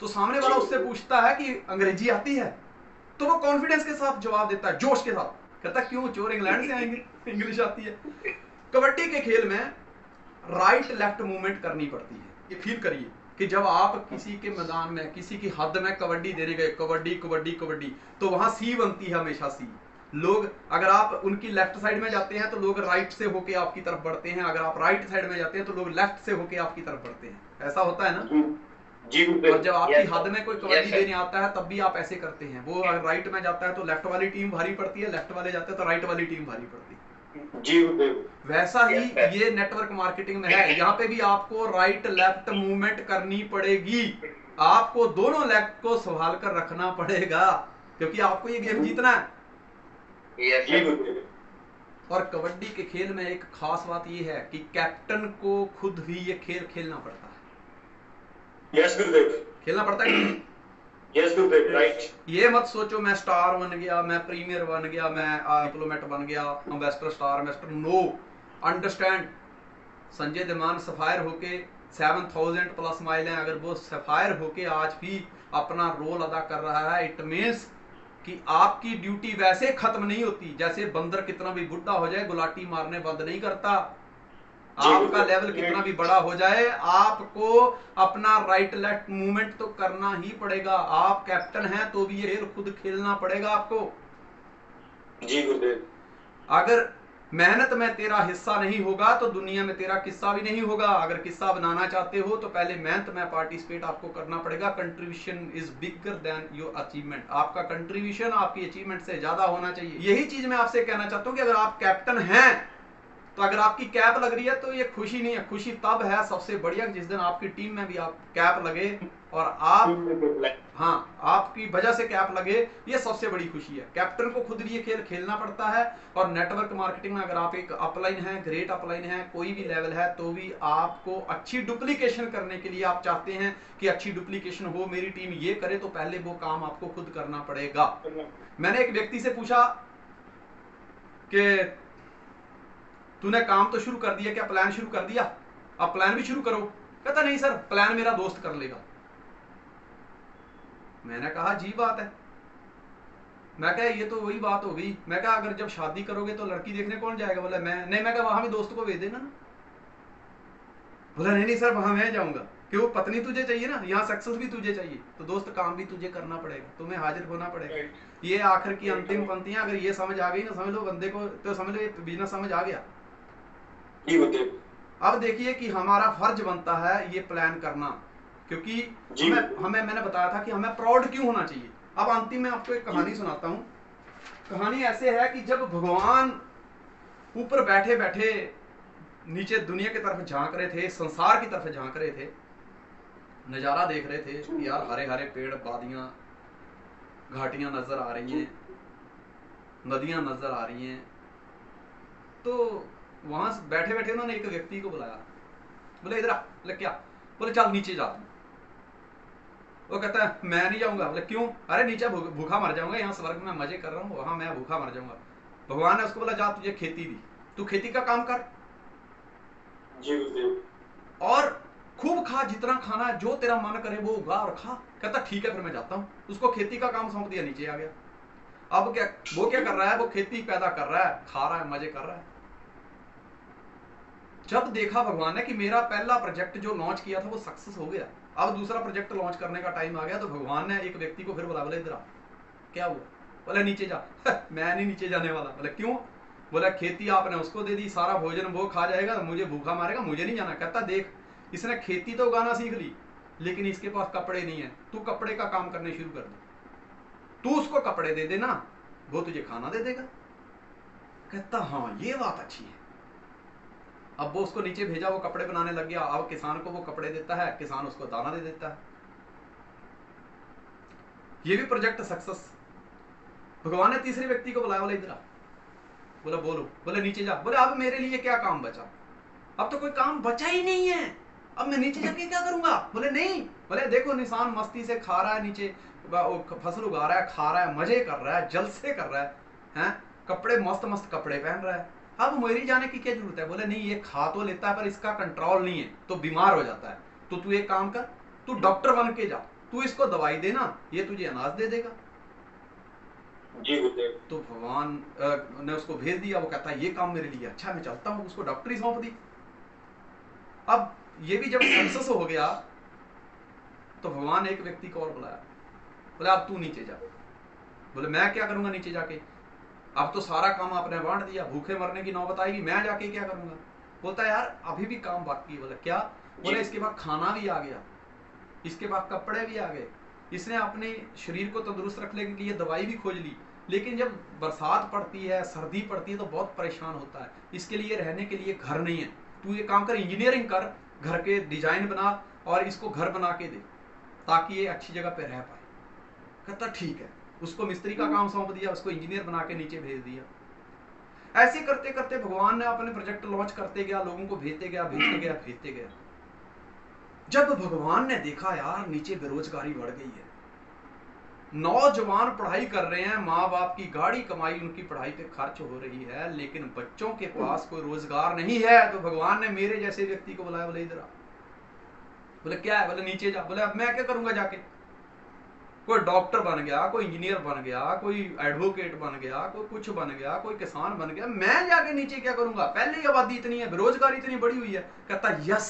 तो सामने वाला उससे पूछता है कि अंग्रेजी आती है, तो वो कॉन्फिडेंस के साथ जवाब देता है, जोश के साथ, कहता क्यों चोर इंग्लैंड से आएंगे, इंग्लिश आती है। कबड्डी के खेल में राइट लेफ्ट मूवमेंट करनी पड़ती है। ये फील करिए कि जब आप किसी के मैदान में, किसी की हद में कबड्डी देने गए, कबड्डी कबड्डी कबड्डी, तो वहां सी बनती है हमेशा सी। लोग अगर आप उनकी लेफ्ट साइड में जाते हैं तो लोग राइट से होके आपकी तरफ बढ़ते हैं, अगर आप राइट साइड में जाते हैं तो लोग लेफ्ट से होके आपकी तरफ बढ़ते हैं। ऐसा होता है ना जी। और जब आपकी हद में कोई कबड्डी देने आता है तब भी आप ऐसे करते हैं। वो अगर राइट में जाता है तो लेफ्ट वाली टीम भारी पड़ती है, लेफ्ट वाले जाते हैं तो राइट वाली टीम भारी पड़ती है। जी वैसा ही ये नेटवर्क मार्केटिंग में है। यहाँ पे भी आपको राइट लेफ्ट मूवमेंट करनी पड़ेगी, आपको दोनों लेग को संभाल कर रखना पड़ेगा, क्योंकि आपको ये गेम जीतना है। और कबड्डी के खेल में एक खास बात ये है कि कैप्टन को खुद भी ये खेल खेलना पड़ता है। यस गुरुदेव। खेलना पड़ता है। यस गुरुदेव, राइट। ये मत सोचो मैं स्टार बन गया, मैं प्रीमियर बन गया, मैं डिप्लोमेट बन गया, ambassador, star ambassador, no. Understand, Sanjay Dhiman sapphire होके 7000 प्लस माइल है, अगर वो सफायर होके आज भी अपना रोल अदा कर रहा है, इट मीन्स कि आपकी ड्यूटी वैसे खत्म नहीं होती। जैसे बंदर कितना भी बुढ़ा हो जाए गुलाटी मारने बंद नहीं करता, आपका लेवल कितना भी बड़ा हो जाए आपको अपना राइट लेफ्ट मूवमेंट तो करना ही पड़ेगा। आप कैप्टन हैं तो भी ये खेल खुद खेलना पड़ेगा आपको। जी गुरुदेव। अगर मेहनत में तेरा हिस्सा नहीं होगा तो दुनिया में तेरा किस्सा भी नहीं होगा। अगर किस्सा बनाना चाहते हो तो पहले मेहनत में पार्टिसिपेट आपको करना पड़ेगा। Contribution is bigger than your achievement. आपका कंट्रीब्यूशन आपकी अचीवमेंट से ज्यादा होना चाहिए। यही चीज मैं आपसे कहना चाहता हूं कि अगर आप कैप्टन हैं तो अगर आपकी कैप लग रही है तो ये खुशी नहीं है, खुशी तब है सबसे बढ़िया जिस दिन आपकी टीम में भी आप कैप लगे और आप, हाँ, आपकी वजह से कैप लगे, ये सबसे बड़ी खुशी है। कैप्टन को खुद भी ये खेल खेलना पड़ता है। और नेटवर्क मार्केटिंग में अगर आप एक अपलाइन है, ग्रेट अपलाइन है, कोई भी लेवल है, तो भी आपको अच्छी डुप्लीकेशन करने के लिए आप चाहते हैं कि अच्छी डुप्लीकेशन हो, मेरी टीम ये करे, तो पहले वो काम आपको खुद करना पड़ेगा। मैंने एक व्यक्ति से पूछा कि तूने काम तो शुरू कर दिया, क्या प्लान शुरू कर दिया? अब प्लान भी शुरू करो। कहता नहीं सर, प्लान मेरा दोस्त कर लेगा। मैंने कहा जी बात है। मैं कहा ये तो वही बात हो गई। मैं कहा अगर जब शादी करोगे तो लड़की देखने कौन जाएगा? बोला मैं नहीं। मैं कहा वहां भी दोस्त को भेज देना ना। बोला नहीं सर, वहां मैं जाऊंगा। क्यों? पत्नी तुझे चाहिए ना, यहाँ सक्सेस भी तुझे चाहिए, तो दोस्त काम भी तुझे करना पड़ेगा, तुम्हें हाजिर होना पड़ेगा। ये आखिर की अंतिम पंक्तियां अगर ये समझ आ गई ना, समझ लो बंदे को, तो समझ लो ये बिजनेस समझ आ गया। अब देखिए कि हमारा फर्ज बनता है ये प्लान करना, क्योंकि मैंने बताया था कि हमें प्राउड क्यों होना चाहिए। अब अंतिम में आपको एक कहानी सुनाता हूं। कहानी ऐसे है कि जब भगवान ऊपर बैठे बैठे नीचे दुनिया की तरफ झांक रहे थे, संसार की तरफ झांक रहे थे, नजारा देख रहे थे कि यार हरे हरे पेड़, वादियां, घाटियां नजर आ रही हैं, नदियां नजर आ रही हैं, तो वहां बैठे बैठे उन्होंने एक व्यक्ति को बुलाया। बोले इधर आ। बोले क्या? बोले चल नीचे जा। वो कहता है मैं नहीं जाऊंगा। बोले क्यों? अरे नीचे भूखा मर जाऊंगा, यहाँ स्वर्ग में मजे कर रहा हूँ, वहां मैं भूखा मर जाऊंगा। भगवान ने उसको बोला जा तुझे खेती दी, तू खेती का काम कर जी गुरुदेव। और खूब खा, जितना खाना है, जो तेरा मन करे वो उगा और खा। कहता ठीक है फिर मैं जाता हूँ। उसको खेती का काम सौंप दिया, नीचे आ गया। अब क्या वो क्या कर रहा है, वो खेती पैदा कर रहा है, खा रहा है, मजे कर रहा है। जब देखा भगवान ने कि मेरा पहला प्रोजेक्ट जो लॉन्च किया था वो सक्सेस हो गया, अब दूसरा प्रोजेक्ट लॉन्च करने का टाइम आ गया, तो भगवान ने एक व्यक्ति को फिर बोला, बोले इधर आ, क्या हुआ? बोले नीचे जा। मैं नहीं नीचे जाने वाला। बोले क्यों? बोला खेती आपने उसको दे दी, सारा भोजन वो खा जाएगा, मुझे भूखा मारेगा, मुझे नहीं जाना। कहता देख, इसने खेती तो उगाना सीख ली, लेकिन इसके पास कपड़े नहीं है, तू कपड़े का काम करने शुरू कर दे, तू उसको कपड़े दे देना, वो तुझे खाना दे देगा। कहता हाँ ये बात अच्छी है। अब वो उसको नीचे भेजा, वो कपड़े बनाने लग गया। अब किसान को वो कपड़े देता है, किसान उसको दाना दे देता है। ये भी प्रोजेक्ट सक्सेस। भगवान ने तीसरे व्यक्ति को बुलाया, बोले इधर आ। बोला बोलो। बोले नीचे जा। बोले अब मेरे लिए क्या काम बचा? अब तो कोई काम बचा ही नहीं है, अब मैं नीचे जाके क्या करूंगा? बोले नहीं। बोले देखो निशान मस्ती से खा रहा है, नीचे फसल उगा रहा है, खा रहा है, मजे कर रहा है, जलसे कर रहा है, कपड़े मस्त मस्त कपड़े पहन रहा है, अब मेरी जाने की क्या जरूरत है? बोले नहीं, ये खा तो लेता है पर इसका कंट्रोल नहीं है तो बीमार हो जाता है, तो तू एक काम कर, तू डॉक्टर बन के जा, तू इसको दवाई देना, ये तुझे अनाज दे देगा। जी गुरुदेव। तो भगवान ने उसको भेज दिया। वो कहता है ये काम मेरे लिए अच्छा, मैं चलता हूँ। उसको डॉक्टरी सौंप दी। अब ये भी जब सक्सेस हो गया तो भगवान ने एक व्यक्ति को और बुलाया, बोले अब तू नीचे जा। बोले मैं क्या करूंगा नीचे जाके? अब तो सारा काम आपने बांट दिया, भूखे मरने की नौबत आएगी, मैं जाके क्या करूंगा? बोलता है यार अभी भी काम बाकी। बोले क्या? बोले इसके बाद खाना भी आ गया, इसके बाद कपड़े भी आ गए, इसने अपने शरीर को तंदुरुस्त रखने के लिए दवाई भी खोज ली, लेकिन जब बरसात पड़ती है, सर्दी पड़ती है तो बहुत परेशान होता है, इसके लिए रहने के लिए घर नहीं है। तू ये काम कर, इंजीनियरिंग कर, घर के डिजाइन बना और इसको घर बना के दे ताकि ये अच्छी जगह पे रह पाए। कहता ठीक है। उसको मिस्त्री का काम सौंप दिया, उसको इंजीनियर बना के नीचे भेज दिया। ऐसे करते करते भगवान ने अपने प्रोजेक्ट लॉन्च करते गया, लोगों को भेजते गया, भेजते गया, भेजते गया। जब भगवान ने देखा यार नीचे बेरोजगारी बढ़ गई है, नौजवान पढ़ाई कर रहे हैं, माँ बाप की गाड़ी कमाई उनकी पढ़ाई पे खर्च हो रही है, लेकिन बच्चों के पास कोई रोजगार नहीं है, तो भगवान ने मेरे जैसे व्यक्ति को बुलाया। बोले इधर आ। बोले क्या है? बोले नीचे जा। बोले अब मैं क्या करूंगा जाके? कोई डॉक्टर बन गया, कोई इंजीनियर बन गया, कोई एडवोकेट बन गया, कोई कुछ बन गया, कोई किसान बन गया, मैं जाके नीचे क्या करूंगा? पहले ही आबादी इतनी है, बेरोजगारी इतनी बड़ी हुई है। कहता यस,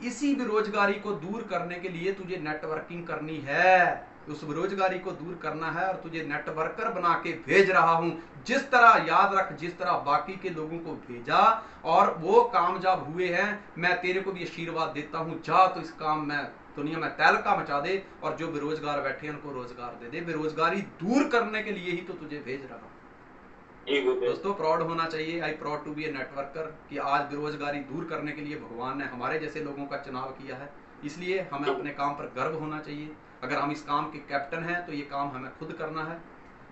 इसी बेरोजगारी को दूर करने के लिए तुझे नेटवर्किंग करनी है, उस बेरोजगारी को दूर करना है और तुझे नेटवर्कर बना के भेज रहा हूं। जिस तरह याद रख, जिस तरह बाकी के लोगों को भेजा और वो कामयाब हुए हैं, मैं तेरे को भी आशीर्वाद देता हूं, जा तो इस काम में दुनिया में तहलका मचा दे और जो बेरोजगार बैठे हैं उनको रोजगार दे दे। बेरोजगारी दूर करने के लिए ही तो तुझे भेज रहा हूं। दोस्तों प्राउड होना चाहिए, I proud to be a networker, कि आज बेरोजगारी दूर करने के लिए भगवान ने हमारे जैसे लोगों का चुनाव किया है, इसलिए हमें अपने काम पर गर्व होना चाहिए। अगर हम इस काम के कैप्टन हैं तो ये काम हमें खुद करना है।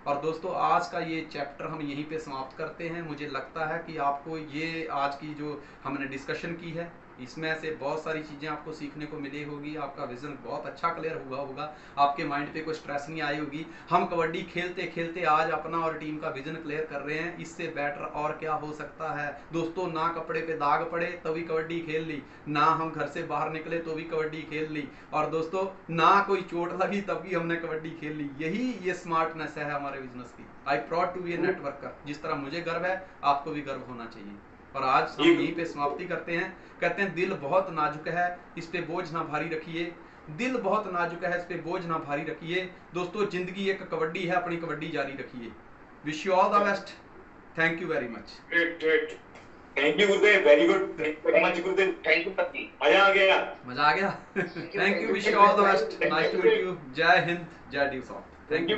और दोस्तों आज का ये चैप्टर हम यहीं पे समाप्त करते हैं। मुझे लगता है कि आपको ये आज की जो हमने डिस्कशन की है इसमें से बहुत सारी चीज़ें आपको सीखने को मिली होगी, आपका विजन बहुत अच्छा क्लियर हुआ होगा, आपके माइंड पे कोई स्ट्रेस नहीं आई होगी। हम कबड्डी खेलते खेलते आज अपना और टीम का विजन क्लियर कर रहे हैं, इससे बेटर और क्या हो सकता है दोस्तों। ना कपड़े पे दाग पड़े तभी कबड्डी खेल ली, ना हम घर से बाहर निकले तो भी कबड्डी खेल ली, और दोस्तों ना कोई चोट लगी तब भी हमने कबड्डी खेल ली। यही ये स्मार्टनेस है हमारे बिजनेस की। I proud to be a networker. जिस तरह मुझे गर्व है आपको भी गर्व होना चाहिए। और आज हम यहीं पे समाप्ति करते हैं। कहते हैं दिल बहुत नाजुक है, इस पे बोझ ना भारी रखिए। दिल बहुत नाजुक है, इस पे बोझ ना भारी रखिए। दोस्तों जिंदगी एक कबड्डी है, अपनी कबड्डी जारी रखिए। Wish you all the best. Thank you very much. Great. Thank you Gurudev, very good, thank you very much Gurudev. Thank you पति, मजा आ गया, मजा आ गया। Thank you, wish you all the best, nice to meet you. जय हिंद, जय ड्यू सॉफ्ट। Thank you.